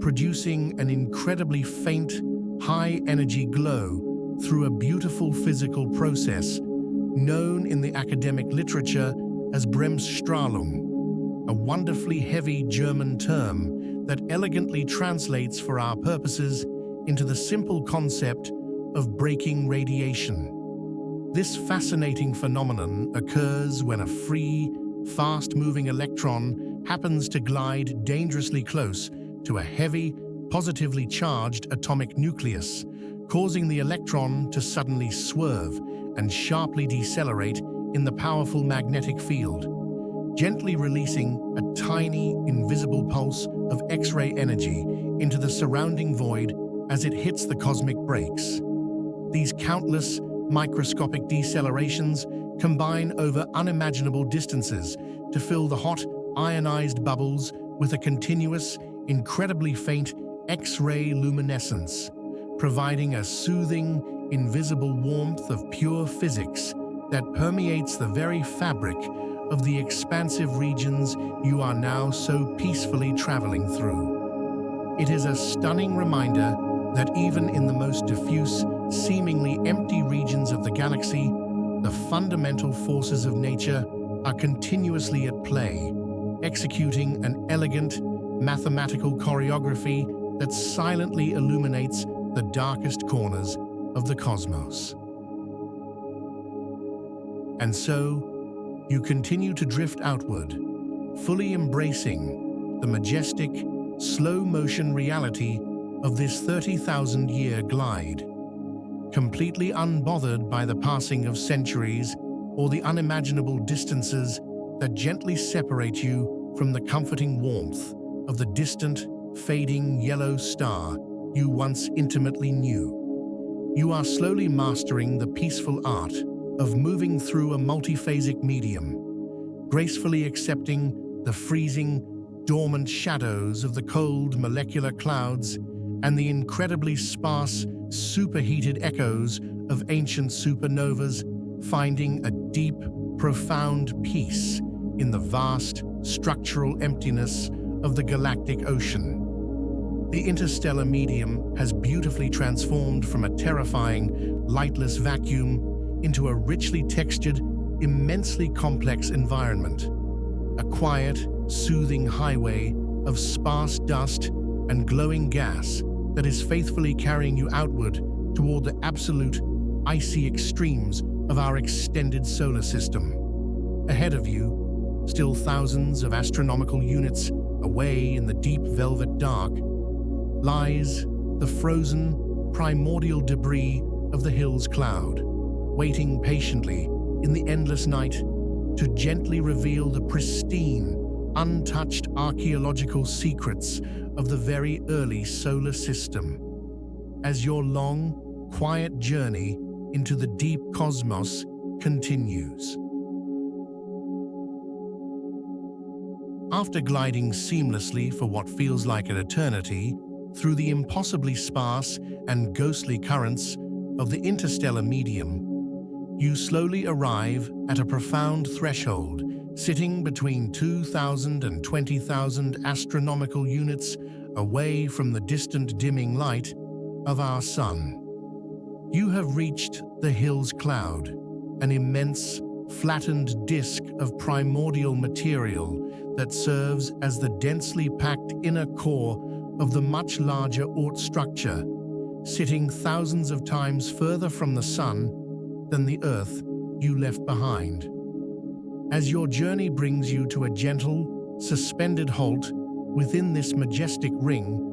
producing an incredibly faint, high-energy glow through a beautiful physical process known in the academic literature as Bremsstrahlung, a wonderfully heavy German term that elegantly translates for our purposes into the simple concept of breaking radiation. This fascinating phenomenon occurs when a free, fast-moving electron happens to glide dangerously close to a heavy, positively charged atomic nucleus, causing the electron to suddenly swerve and sharply decelerate in the powerful magnetic field, gently releasing a tiny, invisible pulse of X-ray energy into the surrounding void as it hits the cosmic brakes. These countless, microscopic decelerations combine over unimaginable distances to fill the hot, ionized bubbles with a continuous, incredibly faint X-ray luminescence, providing a soothing, invisible warmth of pure physics that permeates the very fabric of the expansive regions you are now so peacefully traveling through. It is a stunning reminder that even in the most diffuse, seemingly empty regions of the galaxy, the fundamental forces of nature are continuously at play, executing an elegant, mathematical choreography that silently illuminates the darkest corners of the cosmos. And so, you continue to drift outward, fully embracing the majestic, slow-motion reality of this 30,000-year glide, completely unbothered by the passing of centuries or the unimaginable distances that gently separate you from the comforting warmth of the distant, fading yellow star you once intimately knew. You are slowly mastering the peaceful art of moving through a multiphasic medium, gracefully accepting the freezing, dormant shadows of the cold molecular clouds and the incredibly sparse, superheated echoes of ancient supernovas, finding a deep, profound peace in the vast, structural emptiness of the galactic ocean. The interstellar medium has beautifully transformed from a terrifying, lightless vacuum into a richly textured, immensely complex environment. A quiet, soothing highway of sparse dust and glowing gas that is faithfully carrying you outward toward the absolute, icy extremes of our extended solar system. Ahead of you, still thousands of astronomical units away in the deep velvet dark, lies the frozen, primordial debris of the Hills Cloud, waiting patiently in the endless night to gently reveal the pristine, untouched archaeological secrets of the very early solar system. As your long, quiet journey into the deep cosmos continues. After gliding seamlessly for what feels like an eternity through the impossibly sparse and ghostly currents of the interstellar medium, you slowly arrive at a profound threshold sitting between 2,000 and 20,000 astronomical units away from the distant dimming light of our Sun. You have reached the Hills Cloud, an immense, flattened disk of primordial material that serves as the densely packed inner core of the much larger Oort structure, sitting thousands of times further from the Sun than the Earth you left behind. As your journey brings you to a gentle, suspended halt within this majestic ring,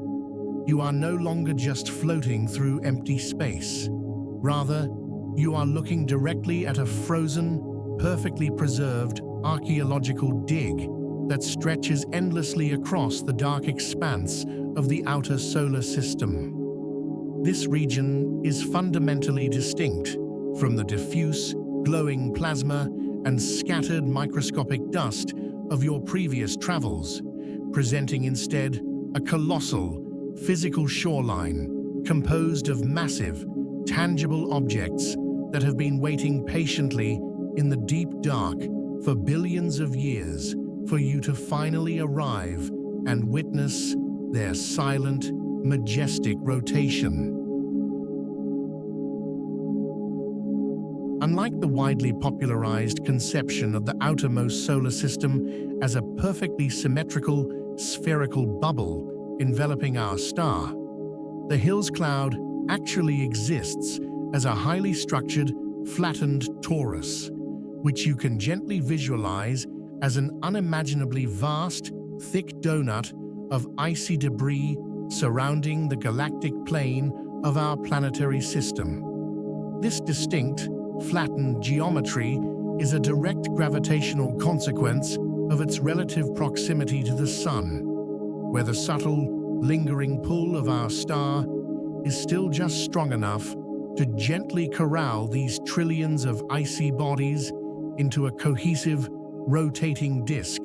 you are no longer just floating through empty space. Rather, you are looking directly at a frozen, perfectly preserved archaeological dig that stretches endlessly across the dark expanse of the outer solar system. This region is fundamentally distinct from the diffuse, glowing plasma and scattered microscopic dust of your previous travels, presenting instead a colossal, physical shoreline composed of massive, tangible objects that have been waiting patiently in the deep dark for billions of years for you to finally arrive and witness their silent, majestic rotation. Unlike the widely popularized conception of the outermost solar system as a perfectly symmetrical, spherical bubble enveloping our star, the Hills Cloud actually exists as a highly structured, flattened torus, which you can gently visualize as an unimaginably vast, thick donut of icy debris surrounding the galactic plane of our planetary system. This distinct, flattened geometry is a direct gravitational consequence of its relative proximity to the Sun, where the subtle, lingering pull of our star is still just strong enough to gently corral these trillions of icy bodies into a cohesive, rotating disk,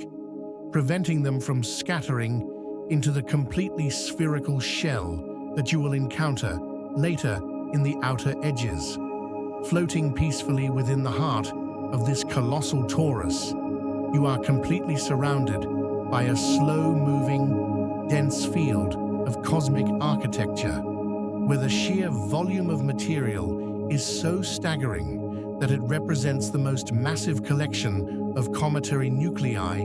preventing them from scattering into the completely spherical shell that you will encounter later in the outer edges. Floating peacefully within the heart of this colossal torus, you are completely surrounded by a slow-moving, dense field of cosmic architecture, where the sheer volume of material is so staggering that it represents the most massive collection of cometary nuclei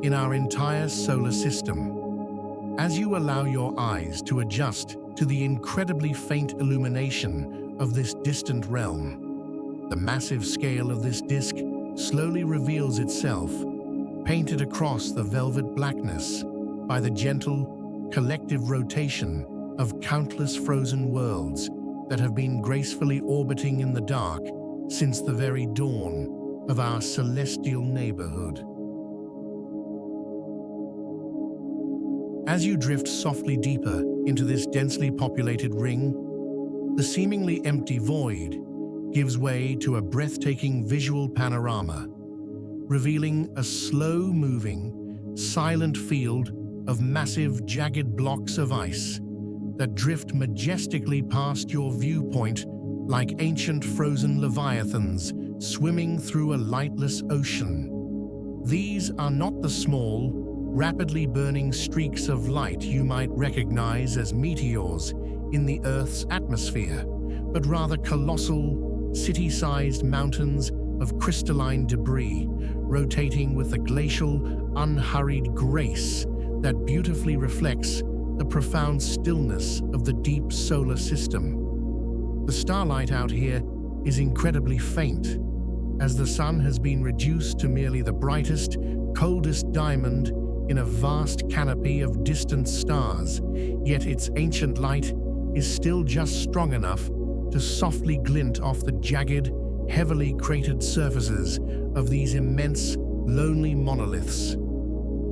in our entire solar system. As you allow your eyes to adjust to the incredibly faint illumination of this distant realm, the massive scale of this disk slowly reveals itself, painted across the velvet blackness by the gentle, collective rotation of countless frozen worlds that have been gracefully orbiting in the dark since the very dawn of our celestial neighborhood. As you drift softly deeper into this densely populated ring, the seemingly empty void gives way to a breathtaking visual panorama, revealing a slow-moving, silent field of massive, jagged blocks of ice that drift majestically past your viewpoint like ancient frozen leviathans swimming through a lightless ocean. These are not the small, rapidly burning streaks of light you might recognize as meteors in the Earth's atmosphere, but rather colossal, city-sized mountains of crystalline debris rotating with a glacial, unhurried grace that beautifully reflects the profound stillness of the deep solar system. The starlight out here is incredibly faint, as the sun has been reduced to merely the brightest, coldest diamond in a vast canopy of distant stars, yet its ancient light is still just strong enough to softly glint off the jagged, heavily cratered surfaces of these immense, lonely monoliths.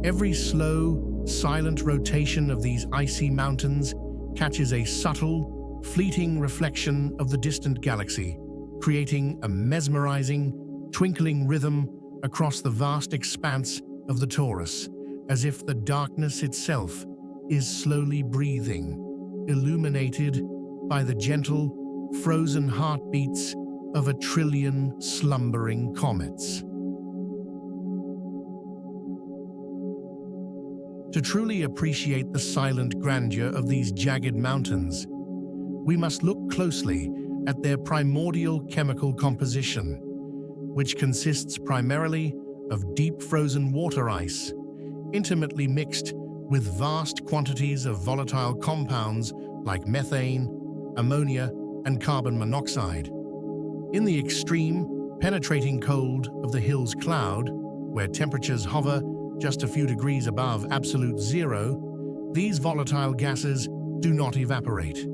Every slow, silent rotation of these icy mountains catches a subtle, fleeting reflection of the distant galaxy, creating a mesmerizing, twinkling rhythm across the vast expanse of the torus, as if the darkness itself is slowly breathing, illuminated by the gentle, frozen heartbeats of a trillion slumbering comets. To truly appreciate the silent grandeur of these jagged mountains, we must look closely at their primordial chemical composition, which consists primarily of deep frozen water ice, intimately mixed with vast quantities of volatile compounds like methane, ammonia, and carbon monoxide. In the extreme, penetrating cold of the Heliopause cloud, where temperatures hover just a few degrees above absolute zero, these volatile gases do not evaporate.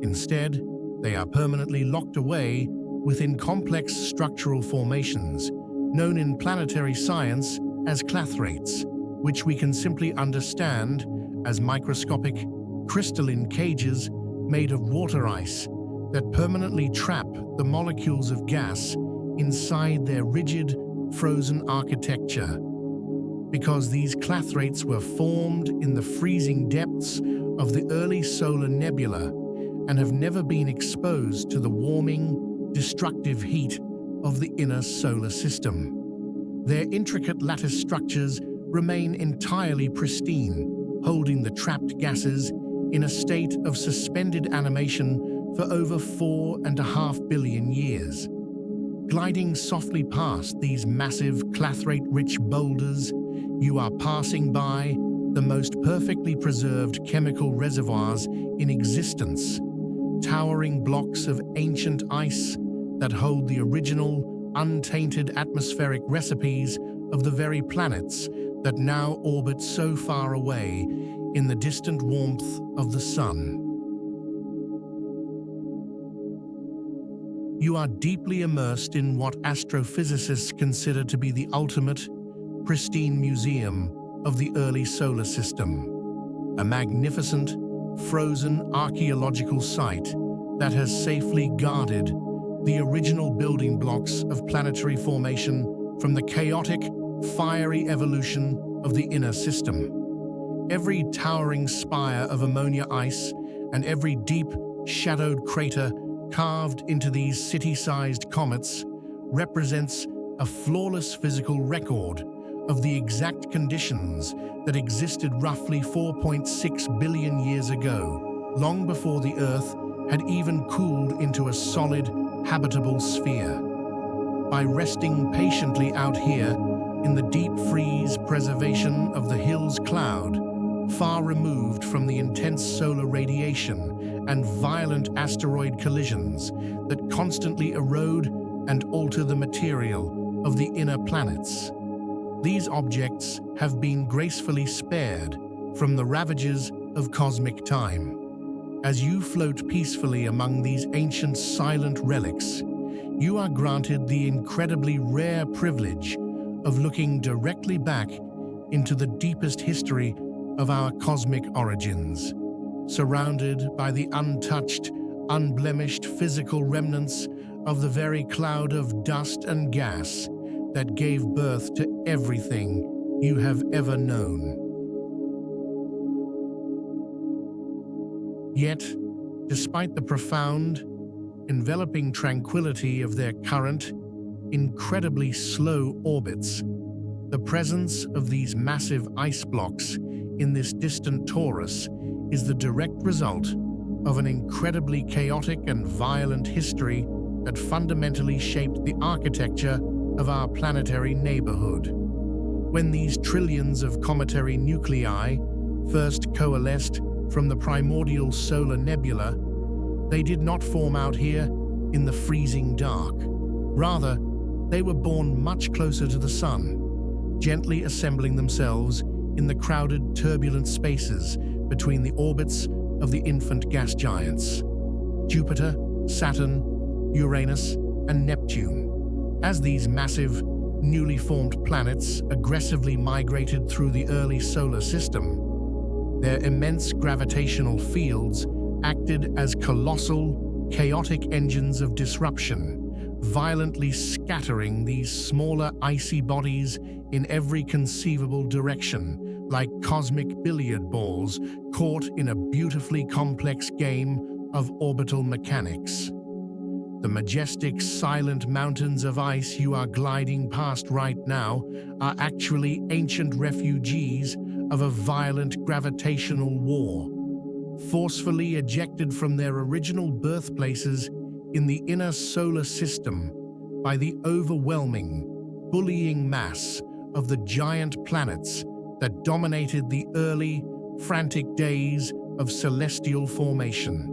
Instead, they are permanently locked away within complex structural formations, known in planetary science as clathrates, which we can simply understand as microscopic, crystalline cages made of water ice that permanently trap the molecules of gas inside their rigid, frozen architecture. Because these clathrates were formed in the freezing depths of the early solar nebula and have never been exposed to the warming, destructive heat of the inner solar system. Their intricate lattice structures remain entirely pristine, holding the trapped gases in a state of suspended animation for over 4.5 billion years. Gliding softly past these massive clathrate-rich boulders, you are passing by the most perfectly preserved chemical reservoirs in existence, towering blocks of ancient ice that hold the original, untainted atmospheric recipes of the very planets that now orbit so far away in the distant warmth of the sun. You are deeply immersed in what astrophysicists consider to be the ultimate, pristine museum of the early solar system, a magnificent, frozen archaeological site that has safely guarded the original building blocks of planetary formation from the chaotic, fiery evolution of the inner system. Every towering spire of ammonia ice and every deep, shadowed crater carved into these city-sized comets represents a flawless physical record of the exact conditions that existed roughly 4.6 billion years ago, long before the Earth had even cooled into a solid, habitable sphere. By resting patiently out here in the deep freeze preservation of the Heliopause cloud, far removed from the intense solar radiation and violent asteroid collisions that constantly erode and alter the material of the inner planets, these objects have been gracefully spared from the ravages of cosmic time. As you float peacefully among these ancient silent relics, you are granted the incredibly rare privilege of looking directly back into the deepest history of our cosmic origins, surrounded by the untouched, unblemished physical remnants of the very cloud of dust and gas that gave birth to everything you have ever known. Yet, despite the profound, enveloping tranquility of their current, incredibly slow orbits, the presence of these massive ice blocks in this distant torus is the direct result of an incredibly chaotic and violent history that fundamentally shaped the architecture of our planetary neighborhood. When these trillions of cometary nuclei first coalesced from the primordial solar nebula, they did not form out here in the freezing dark. Rather, they were born much closer to the sun, gently assembling themselves in the crowded, turbulent spaces between the orbits of the infant gas giants, Jupiter, Saturn, Uranus, and Neptune. As these massive, newly formed planets aggressively migrated through the early solar system, their immense gravitational fields acted as colossal, chaotic engines of disruption, violently scattering these smaller icy bodies in every conceivable direction, like cosmic billiard balls caught in a beautifully complex game of orbital mechanics. The majestic, silent mountains of ice you are gliding past right now are actually ancient refugees of a violent gravitational war, forcefully ejected from their original birthplaces in the inner solar system by the overwhelming, bullying mass of the giant planets that dominated the early, frantic days of celestial formation.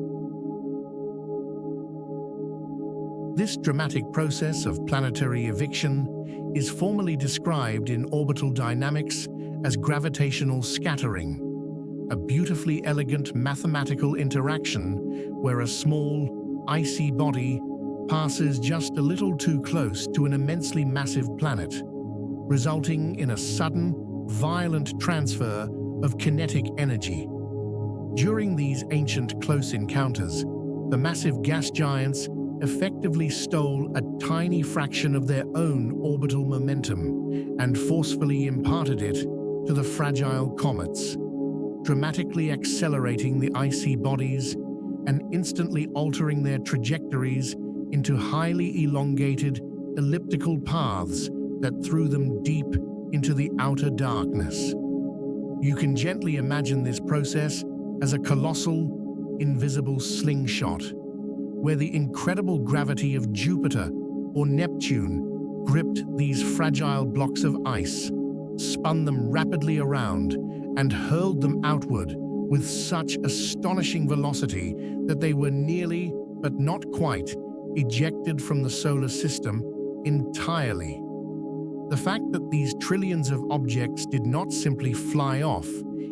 This dramatic process of planetary eviction is formally described in orbital dynamics as gravitational scattering, a beautifully elegant mathematical interaction where a small, icy body passes just a little too close to an immensely massive planet, resulting in a sudden, violent transfer of kinetic energy. During these ancient close encounters, the massive gas giants effectively stole a tiny fraction of their own orbital momentum and forcefully imparted it to the fragile comets, dramatically accelerating the icy bodies and instantly altering their trajectories into highly elongated, elliptical paths that threw them deep into the outer darkness. You can gently imagine this process as a colossal, invisible slingshot, where the incredible gravity of Jupiter or Neptune gripped these fragile blocks of ice, spun them rapidly around, and hurled them outward with such astonishing velocity that they were nearly, but not quite, ejected from the solar system entirely. The fact that these trillions of objects did not simply fly off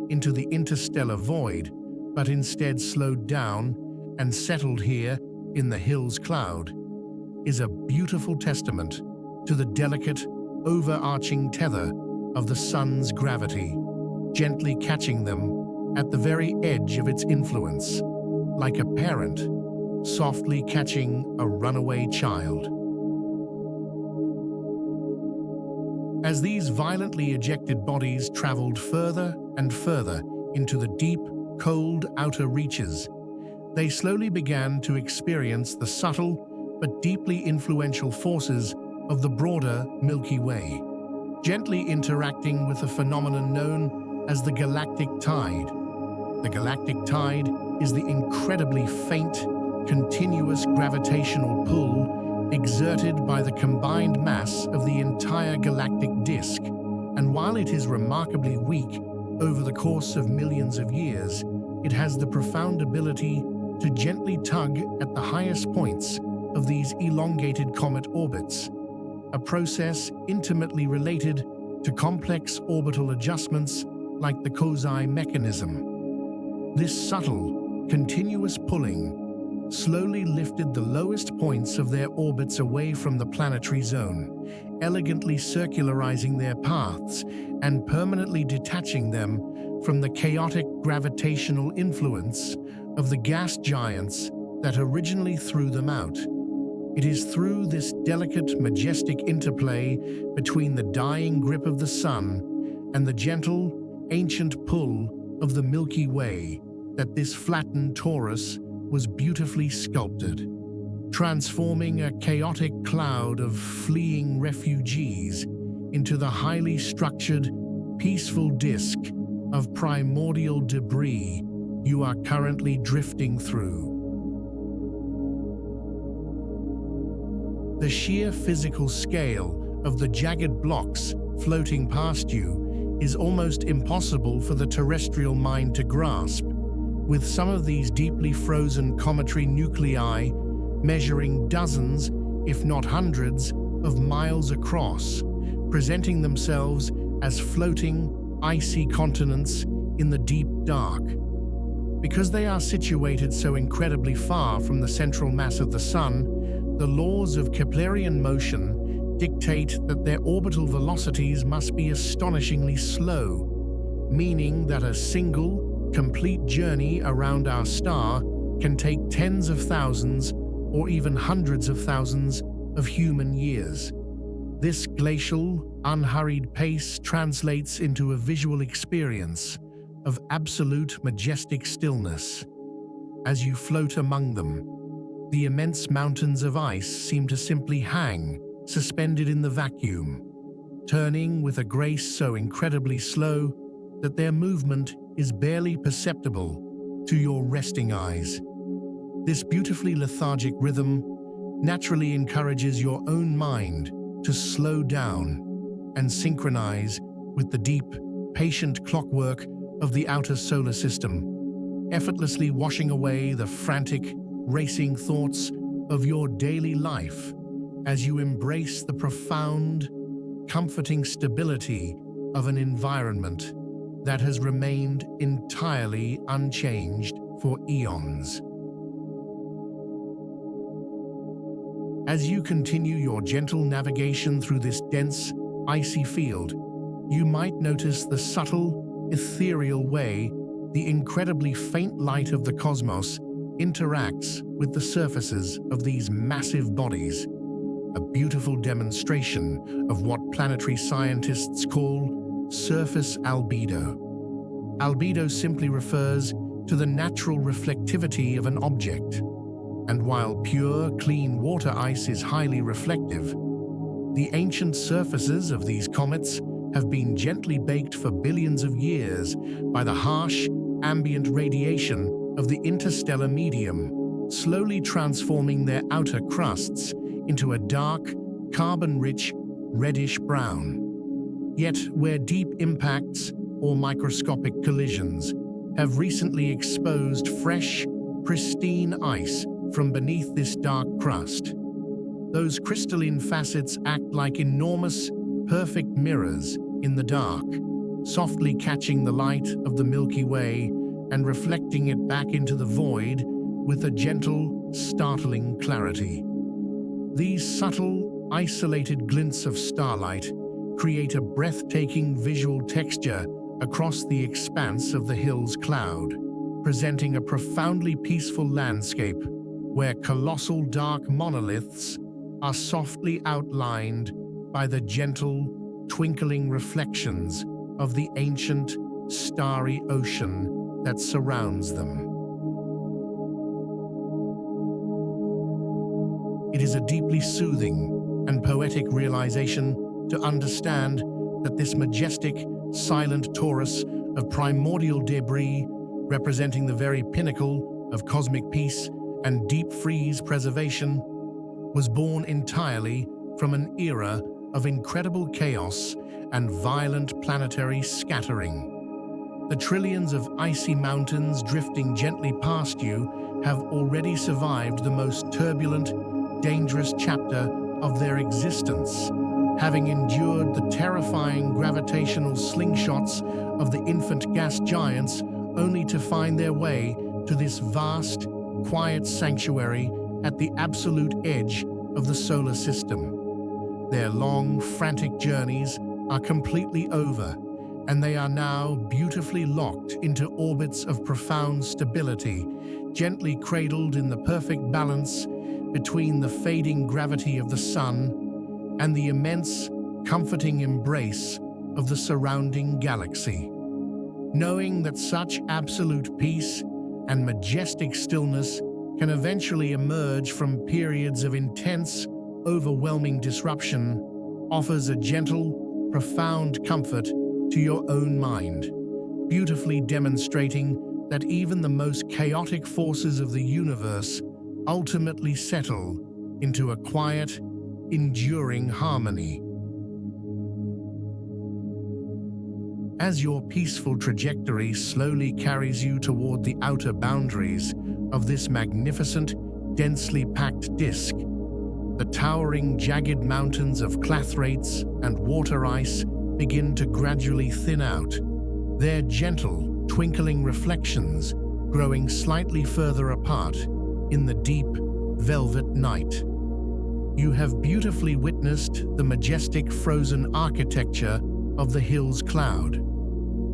into the interstellar void, but instead slowed down and settled here in the Hills Cloud, is a beautiful testament to the delicate, overarching tether of the sun's gravity, gently catching them at the very edge of its influence, like a parent softly catching a runaway child. As these violently ejected bodies traveled further and further into the deep, cold outer reaches, they slowly began to experience the subtle but deeply influential forces of the broader Milky Way, gently interacting with a phenomenon known as the galactic tide. The galactic tide is the incredibly faint, continuous gravitational pull exerted by the combined mass of the entire galactic disk, and while it is remarkably weak over the course of millions of years, it has the profound ability to gently tug at the highest points of these elongated comet orbits, a process intimately related to complex orbital adjustments like the Kozai mechanism. This subtle, continuous pulling slowly lifted the lowest points of their orbits away from the planetary zone, elegantly circularizing their paths and permanently detaching them from the chaotic gravitational influence of the gas giants that originally threw them out. It is through this delicate, majestic interplay between the dying grip of the sun and the gentle, ancient pull of the Milky Way that this flattened torus was beautifully sculpted, transforming a chaotic cloud of fleeing refugees into the highly structured, peaceful disk of primordial debris you are currently drifting through. The sheer physical scale of the jagged blocks floating past you is almost impossible for the terrestrial mind to grasp, with some of these deeply frozen cometary nuclei measuring dozens, if not hundreds, of miles across, presenting themselves as floating, icy continents in the deep dark. Because they are situated so incredibly far from the central mass of the Sun, the laws of Keplerian motion dictate that their orbital velocities must be astonishingly slow, meaning that a single, complete journey around our star can take tens of thousands or even hundreds of thousands of human years. This glacial, unhurried pace translates into a visual experience of absolute majestic stillness. As you float among them, the immense mountains of ice seem to simply hang, suspended in the vacuum, turning with a grace so incredibly slow that their movement is barely perceptible to your resting eyes. This beautifully lethargic rhythm naturally encourages your own mind to slow down and synchronize with the deep, patient clockwork of the outer solar system, effortlessly washing away the frantic, racing thoughts of your daily life as you embrace the profound, comforting stability of an environment that has remained entirely unchanged for eons. As you continue your gentle navigation through this dense, icy field, you might notice the subtle, ethereal way the incredibly faint light of the cosmos interacts with the surfaces of these massive bodies, a beautiful demonstration of what planetary scientists call surface albedo. Albedo simply refers to the natural reflectivity of an object, and while pure, clean water ice is highly reflective, the ancient surfaces of these comets have been gently baked for billions of years by the harsh, ambient radiation of the interstellar medium, slowly transforming their outer crusts into a dark, carbon-rich, reddish-brown. Yet, where deep impacts or microscopic collisions have recently exposed fresh, pristine ice from beneath this dark crust, those crystalline facets act like enormous, perfect mirrors in the dark, softly catching the light of the Milky Way and reflecting it back into the void with a gentle, startling clarity. These subtle, isolated glints of starlight create a breathtaking visual texture across the expanse of the Hills cloud, presenting a profoundly peaceful landscape where colossal dark monoliths are softly outlined by the gentle, twinkling reflections of the ancient, starry ocean that surrounds them. It is a deeply soothing and poetic realization to understand that this majestic, silent torus of primordial debris, representing the very pinnacle of cosmic peace and deep freeze preservation, was born entirely from an era of incredible chaos and violent planetary scattering. The trillions of icy mountains drifting gently past you have already survived the most turbulent, dangerous chapter of their existence, having endured the terrifying gravitational slingshots of the infant gas giants only to find their way to this vast, quiet sanctuary at the absolute edge of the solar system. Their long, frantic journeys are completely over, and they are now beautifully locked into orbits of profound stability, gently cradled in the perfect balance between the fading gravity of the Sun and the immense, comforting embrace of the surrounding galaxy. Knowing that such absolute peace and majestic stillness can eventually emerge from periods of intense, overwhelming disruption offers a gentle, profound comfort to your own mind, beautifully demonstrating that even the most chaotic forces of the universe ultimately settle into a quiet, enduring harmony. As your peaceful trajectory slowly carries you toward the outer boundaries of this magnificent, densely packed disk, the towering, jagged mountains of clathrates and water ice begin to gradually thin out, their gentle, twinkling reflections growing slightly further apart in the deep, velvet night. You have beautifully witnessed the majestic frozen architecture of the Hills Cloud,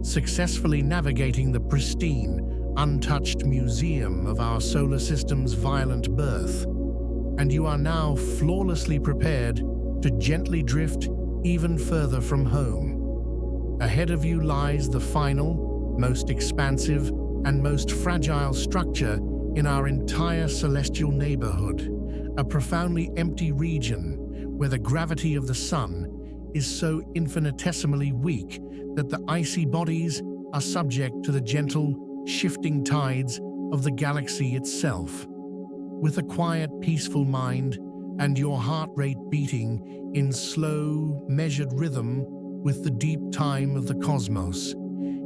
successfully navigating the pristine, untouched museum of our solar system's violent birth, and you are now flawlessly prepared to gently drift even further from home. Ahead of you lies the final, most expansive, and most fragile structure in our entire celestial neighborhood, a profoundly empty region where the gravity of the sun is so infinitesimally weak that the icy bodies are subject to the gentle, shifting tides of the galaxy itself. With a quiet, peaceful mind and your heart rate beating in slow, measured rhythm with the deep time of the cosmos,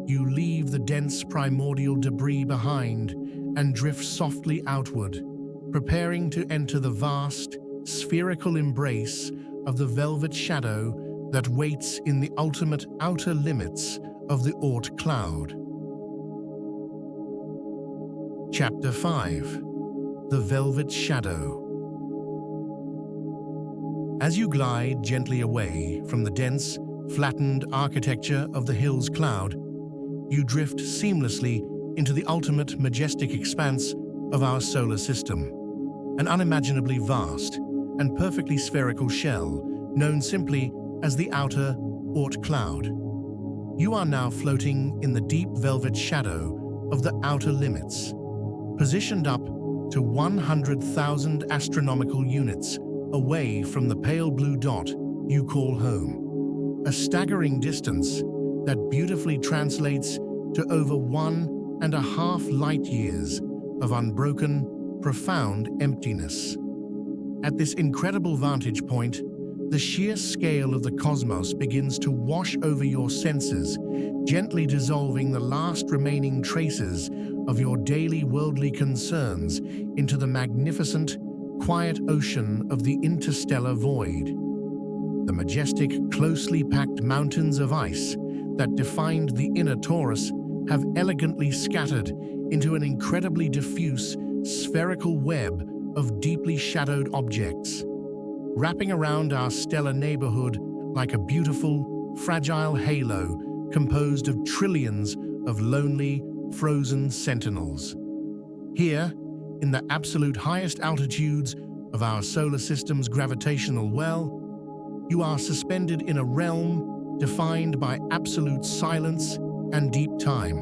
you leave the dense primordial debris behind and drift softly outward, preparing to enter the vast, spherical embrace of the velvet shadow that waits in the ultimate outer limits of the Oort Cloud. Chapter 5. The Velvet Shadow. As you glide gently away from the dense, flattened architecture of the Hills Cloud, you drift seamlessly into the ultimate majestic expanse of our solar system, an unimaginably vast and perfectly spherical shell known simply as the outer Oort Cloud. You are now floating in the deep velvet shadow of the outer limits, positioned up to 100,000 astronomical units away from the pale blue dot you call home, a staggering distance that beautifully translates to over 1.5 light years of unbroken, profound emptiness. At this incredible vantage point, the sheer scale of the cosmos begins to wash over your senses, gently dissolving the last remaining traces of your daily worldly concerns into the magnificent, quiet ocean of the interstellar void. The majestic, closely packed mountains of ice that defined the inner torus have elegantly scattered into an incredibly diffuse, spherical web of deeply shadowed objects, wrapping around our stellar neighborhood like a beautiful, fragile halo composed of trillions of lonely, frozen sentinels. Here, in the absolute highest altitudes of our solar system's gravitational well, you are suspended in a realm defined by absolute silence and deep time,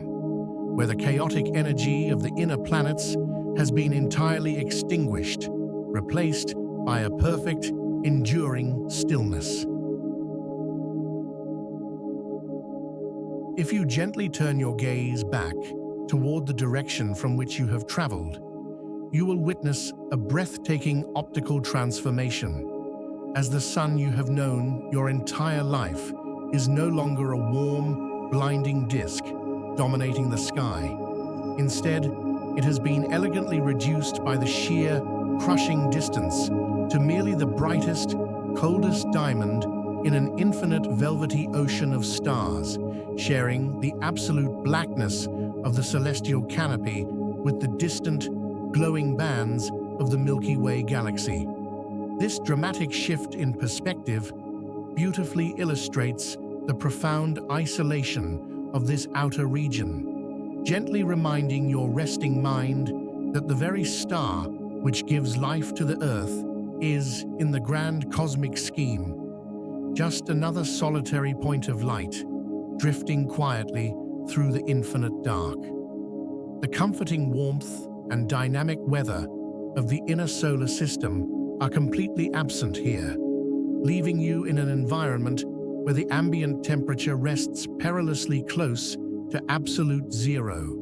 where the chaotic energy of the inner planets has been entirely extinguished, replaced by a perfect, enduring stillness. If you gently turn your gaze back toward the direction from which you have traveled, you will witness a breathtaking optical transformation, as the sun you have known your entire life is no longer a warm, blinding disk dominating the sky. Instead, it has been elegantly reduced by the sheer, crushing distance to merely the brightest, coldest diamond in an infinite velvety ocean of stars, sharing the absolute blackness of the celestial canopy with the distant, glowing bands of the Milky Way galaxy. This dramatic shift in perspective beautifully illustrates the profound isolation of this outer region, gently reminding your resting mind that the very star which gives life to the Earth is, in the grand cosmic scheme, just another solitary point of light, drifting quietly through the infinite dark. The comforting warmth and dynamic weather of the inner solar system are completely absent here, leaving you in an environment where the ambient temperature rests perilously close to absolute zero,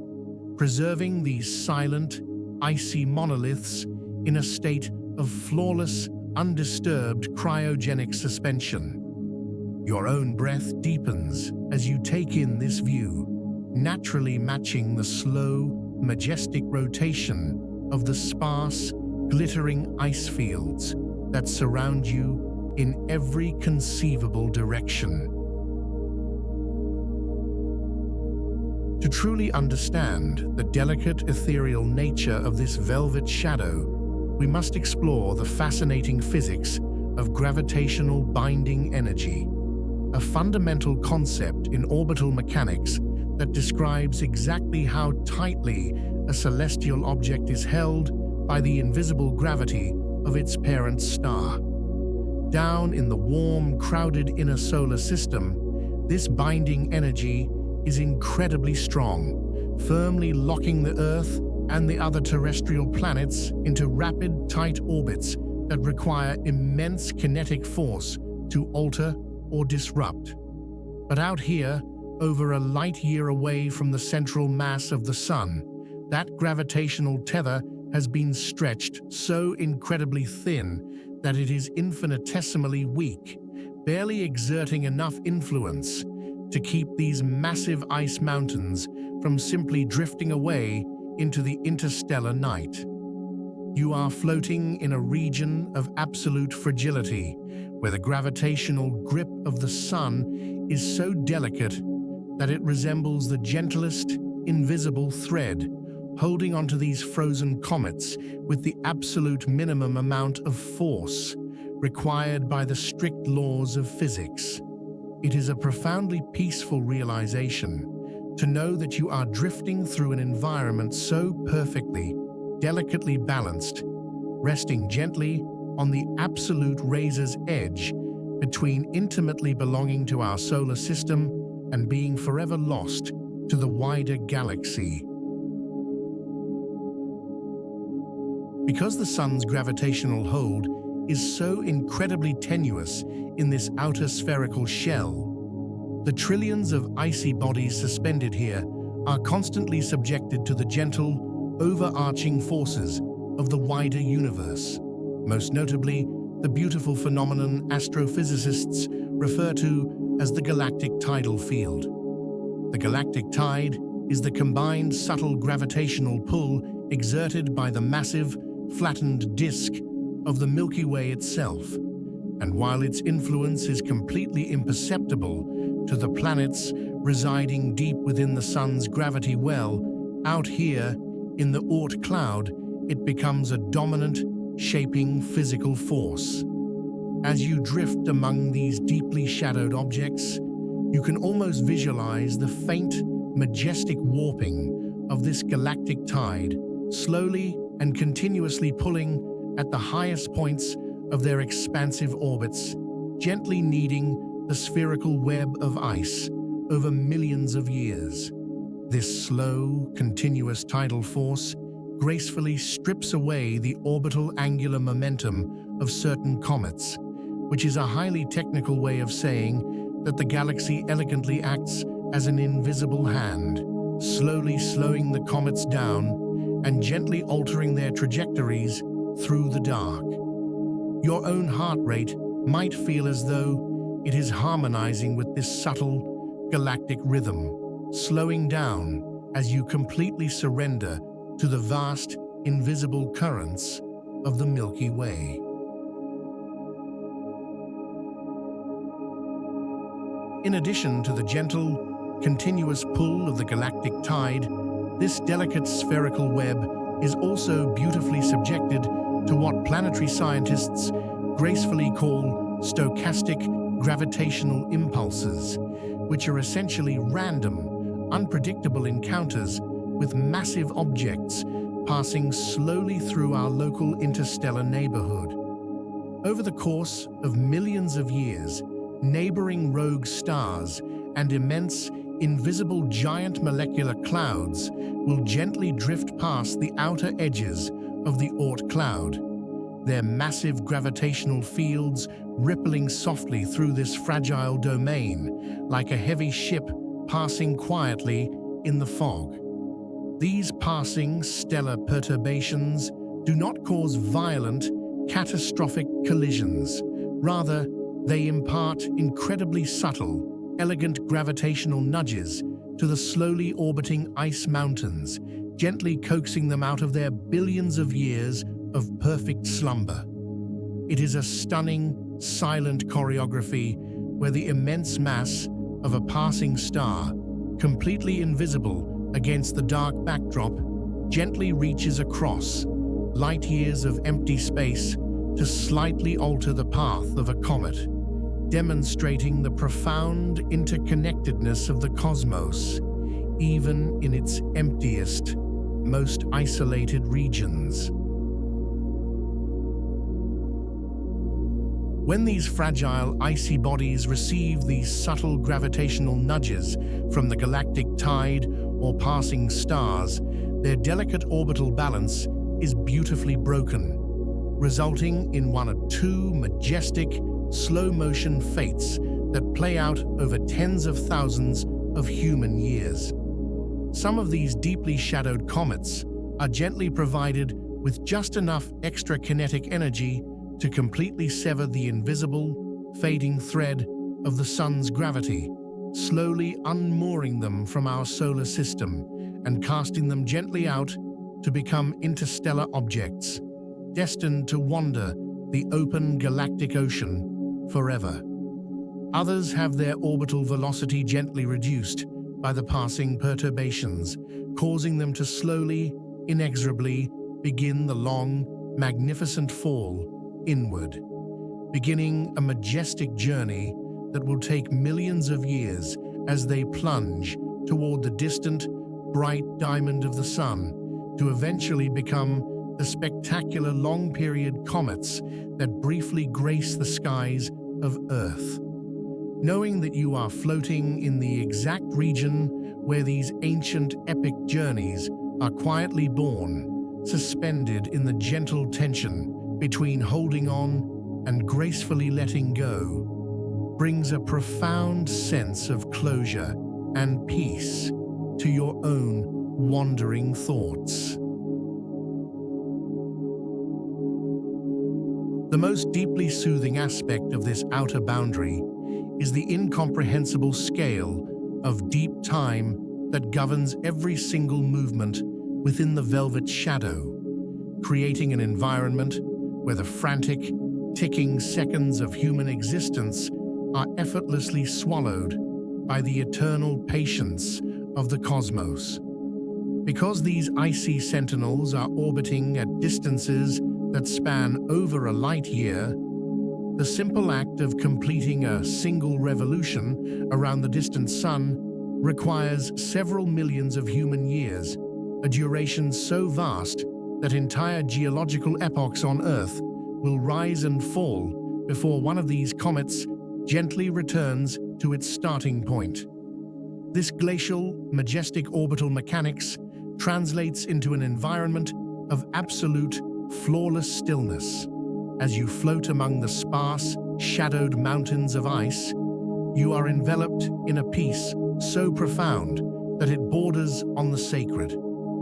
preserving these silent, icy monoliths in a state of flawless, undisturbed cryogenic suspension. Your own breath deepens as you take in this view, naturally matching the slow, majestic rotation of the sparse, glittering ice fields that surround you in every conceivable direction. To truly understand the delicate ethereal nature of this velvet shadow, we must explore the fascinating physics of gravitational binding energy, a fundamental concept in orbital mechanics that describes exactly how tightly a celestial object is held by the invisible gravity of its parent star. Down in the warm, crowded inner solar system, this binding energy is incredibly strong, firmly locking the Earth and the other terrestrial planets into rapid, tight orbits that require immense kinetic force to alter or disrupt. But out here, over a light year away from the central mass of the Sun, that gravitational tether has been stretched so incredibly thin that it is infinitesimally weak, barely exerting enough influence to keep these massive ice mountains from simply drifting away into the interstellar night. You are floating in a region of absolute fragility, where the gravitational grip of the Sun is so delicate that it resembles the gentlest, invisible thread, holding onto these frozen comets with the absolute minimum amount of force required by the strict laws of physics. It is a profoundly peaceful realization to know that you are drifting through an environment so perfectly, delicately balanced, resting gently on the absolute razor's edge between intimately belonging to our solar system and being forever lost to the wider galaxy. Because the Sun's gravitational hold is so incredibly tenuous in this outer spherical shell, the trillions of icy bodies suspended here are constantly subjected to the gentle, overarching forces of the wider universe, most notably the beautiful phenomenon astrophysicists refer to as the galactic tidal field. The galactic tide is the combined subtle gravitational pull exerted by the massive, flattened disk of the Milky Way itself, and while its influence is completely imperceptible to the planets residing deep within the Sun's gravity well, out here in the Oort Cloud, it becomes a dominant, shaping physical force. As you drift among these deeply shadowed objects, you can almost visualize the faint, majestic warping of this galactic tide, slowly and continuously pulling at the highest points of their expansive orbits, gently kneading the spherical web of ice over millions of years. This slow, continuous tidal force gracefully strips away the orbital angular momentum of certain comets, which is a highly technical way of saying that the galaxy elegantly acts as an invisible hand, slowly slowing the comets down and gently altering their trajectories through the dark. Your own heart rate might feel as though it is harmonizing with this subtle galactic rhythm, slowing down as you completely surrender to the vast, invisible currents of the Milky Way. In addition to the gentle, continuous pull of the galactic tide, this delicate spherical web is also beautifully subjected to what planetary scientists gracefully call stochastic gravitational impulses, which are essentially random, unpredictable encounters with massive objects passing slowly through our local interstellar neighborhood. Over the course of millions of years, neighboring rogue stars and immense, invisible giant molecular clouds will gently drift past the outer edges of the Oort Cloud, their massive gravitational fields rippling softly through this fragile domain like a heavy ship passing quietly in the fog. These passing stellar perturbations do not cause violent, catastrophic collisions. Rather, they impart incredibly subtle, elegant gravitational nudges to the slowly orbiting ice mountains, gently coaxing them out of their billions of years of perfect slumber. It is a stunning, silent choreography where the immense mass of a passing star, completely invisible against the dark backdrop, gently reaches across light years of empty space to slightly alter the path of a comet, demonstrating the profound interconnectedness of the cosmos, even in its emptiest, most isolated regions. When these fragile, icy bodies receive these subtle gravitational nudges from the galactic tide or passing stars, their delicate orbital balance is beautifully broken, resulting in one of two majestic, slow-motion fates that play out over tens of thousands of human years. Some of these deeply shadowed comets are gently provided with just enough extra kinetic energy to completely sever the invisible, fading thread of the sun's gravity, slowly unmooring them from our solar system and casting them gently out to become interstellar objects, destined to wander the open galactic ocean forever. Others have their orbital velocity gently reduced by the passing perturbations, causing them to slowly, inexorably begin the long, magnificent fall inward, beginning a majestic journey that will take millions of years as they plunge toward the distant, bright diamond of the sun to eventually become the spectacular long-period comets that briefly grace the skies of Earth. Knowing that you are floating in the exact region where these ancient epic journeys are quietly born, suspended in the gentle tension between holding on and gracefully letting go, brings a profound sense of closure and peace to your own wandering thoughts. The most deeply soothing aspect of this outer boundary is the incomprehensible scale of deep time that governs every single movement within the velvet shadow, creating an environment where the frantic, ticking seconds of human existence are effortlessly swallowed by the eternal patience of the cosmos. Because these icy sentinels are orbiting at distances that span over a light year, the simple act of completing a single revolution around the distant sun requires several millions of human years, a duration so vast that entire geological epochs on Earth will rise and fall before one of these comets gently returns to its starting point. This glacial, majestic orbital mechanics translates into an environment of absolute, flawless stillness. As you float among the sparse, shadowed mountains of ice, you are enveloped in a peace so profound that it borders on the sacred,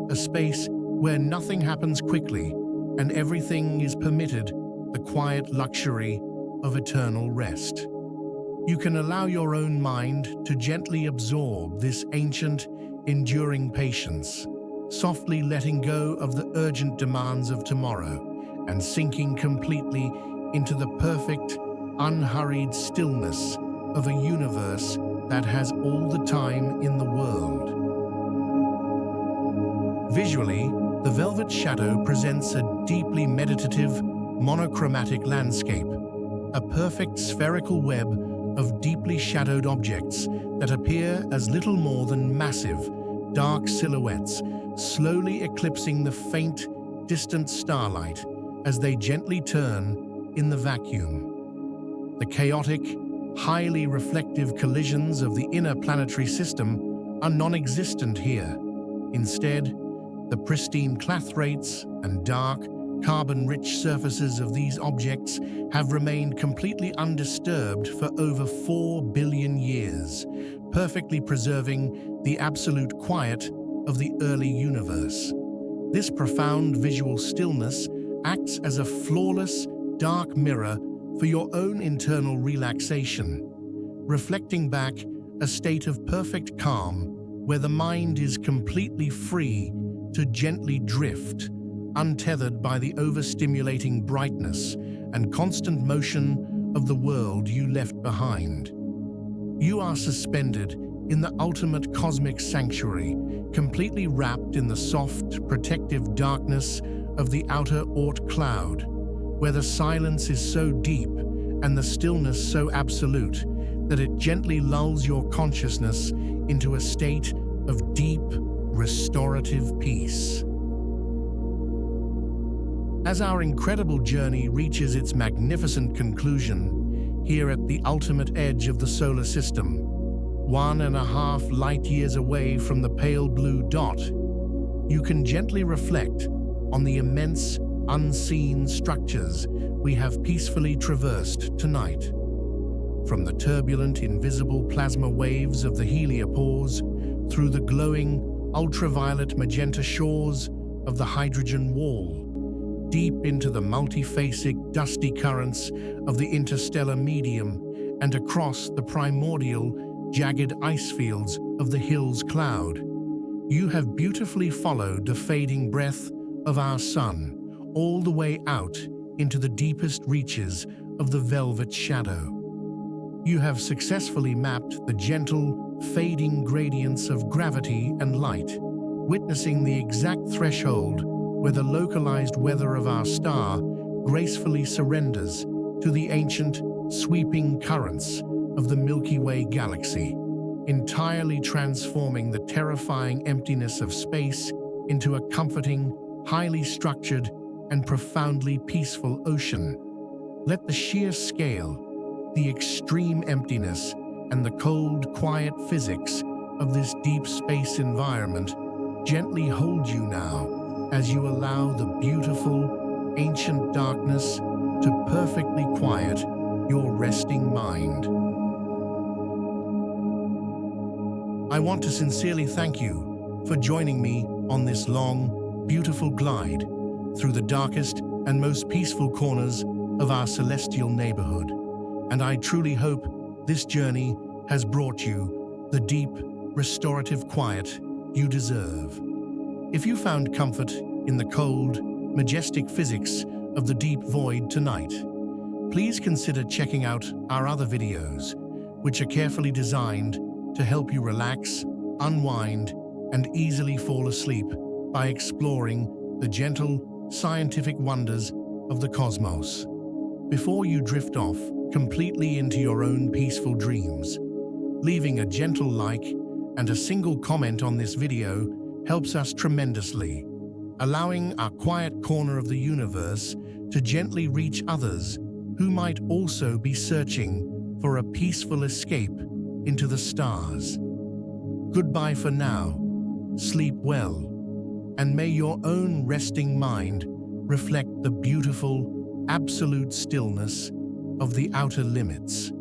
a space where nothing happens quickly and everything is permitted the quiet luxury of eternal rest. You can allow your own mind to gently absorb this ancient, enduring patience, softly letting go of the urgent demands of tomorrow and sinking completely into the perfect, unhurried stillness of a universe that has all the time in the world. Visually, the velvet shadow presents a deeply meditative, monochromatic landscape, a perfect spherical web of deeply shadowed objects that appear as little more than massive, dark silhouettes, slowly eclipsing the faint, distant starlight as they gently turn in the vacuum. The chaotic, highly reflective collisions of the inner planetary system are non-existent here. Instead, the pristine clathrates and dark, carbon-rich surfaces of these objects have remained completely undisturbed for over 4 billion years, perfectly preserving the absolute quiet of the early universe. This profound visual stillness acts as a flawless, dark mirror for your own internal relaxation, reflecting back a state of perfect calm where the mind is completely free to gently drift untethered by the overstimulating brightness and constant motion of the world you left behind. You are suspended in the ultimate cosmic sanctuary, completely wrapped in the soft, protective darkness of the outer Oort Cloud, where the silence is so deep and the stillness so absolute that it gently lulls your consciousness into a state of deep, restorative peace. As our incredible journey reaches its magnificent conclusion here at the ultimate edge of the solar system, 1.5 light years away from the pale blue dot, you can gently reflect on the immense, unseen structures we have peacefully traversed tonight. From the turbulent, invisible plasma waves of the Heliopause through the glowing, ultraviolet magenta shores of the hydrogen wall, deep into the multiphasic, dusty currents of the interstellar medium, and across the primordial, jagged ice fields of the Hills Cloud, you have beautifully followed the fading breath of our sun all the way out into the deepest reaches of the velvet shadow. You have successfully mapped the gentle, fading gradients of gravity and light, witnessing the exact threshold where the localized weather of our star gracefully surrenders to the ancient, sweeping currents of the Milky Way galaxy, entirely transforming the terrifying emptiness of space into a comforting, highly structured, and profoundly peaceful ocean. Let the sheer scale, the extreme emptiness, and the cold, quiet physics of this deep space environment gently hold you now as you allow the beautiful, ancient darkness to perfectly quiet your resting mind. I want to sincerely thank you for joining me on this long, beautiful glide through the darkest and most peaceful corners of our celestial neighborhood. And I truly hope this journey has brought you the deep, restorative quiet you deserve. If you found comfort in the cold, majestic physics of the deep void tonight, please consider checking out our other videos, which are carefully designed to help you relax, unwind, and easily fall asleep by exploring the gentle, scientific wonders of the cosmos. Before you drift off completely into your own peaceful dreams, leaving a gentle like and a single comment on this video helps us tremendously, allowing our quiet corner of the universe to gently reach others who might also be searching for a peaceful escape into the stars. Goodbye for now, sleep well, and may your own resting mind reflect the beautiful, absolute stillness of the outer limits.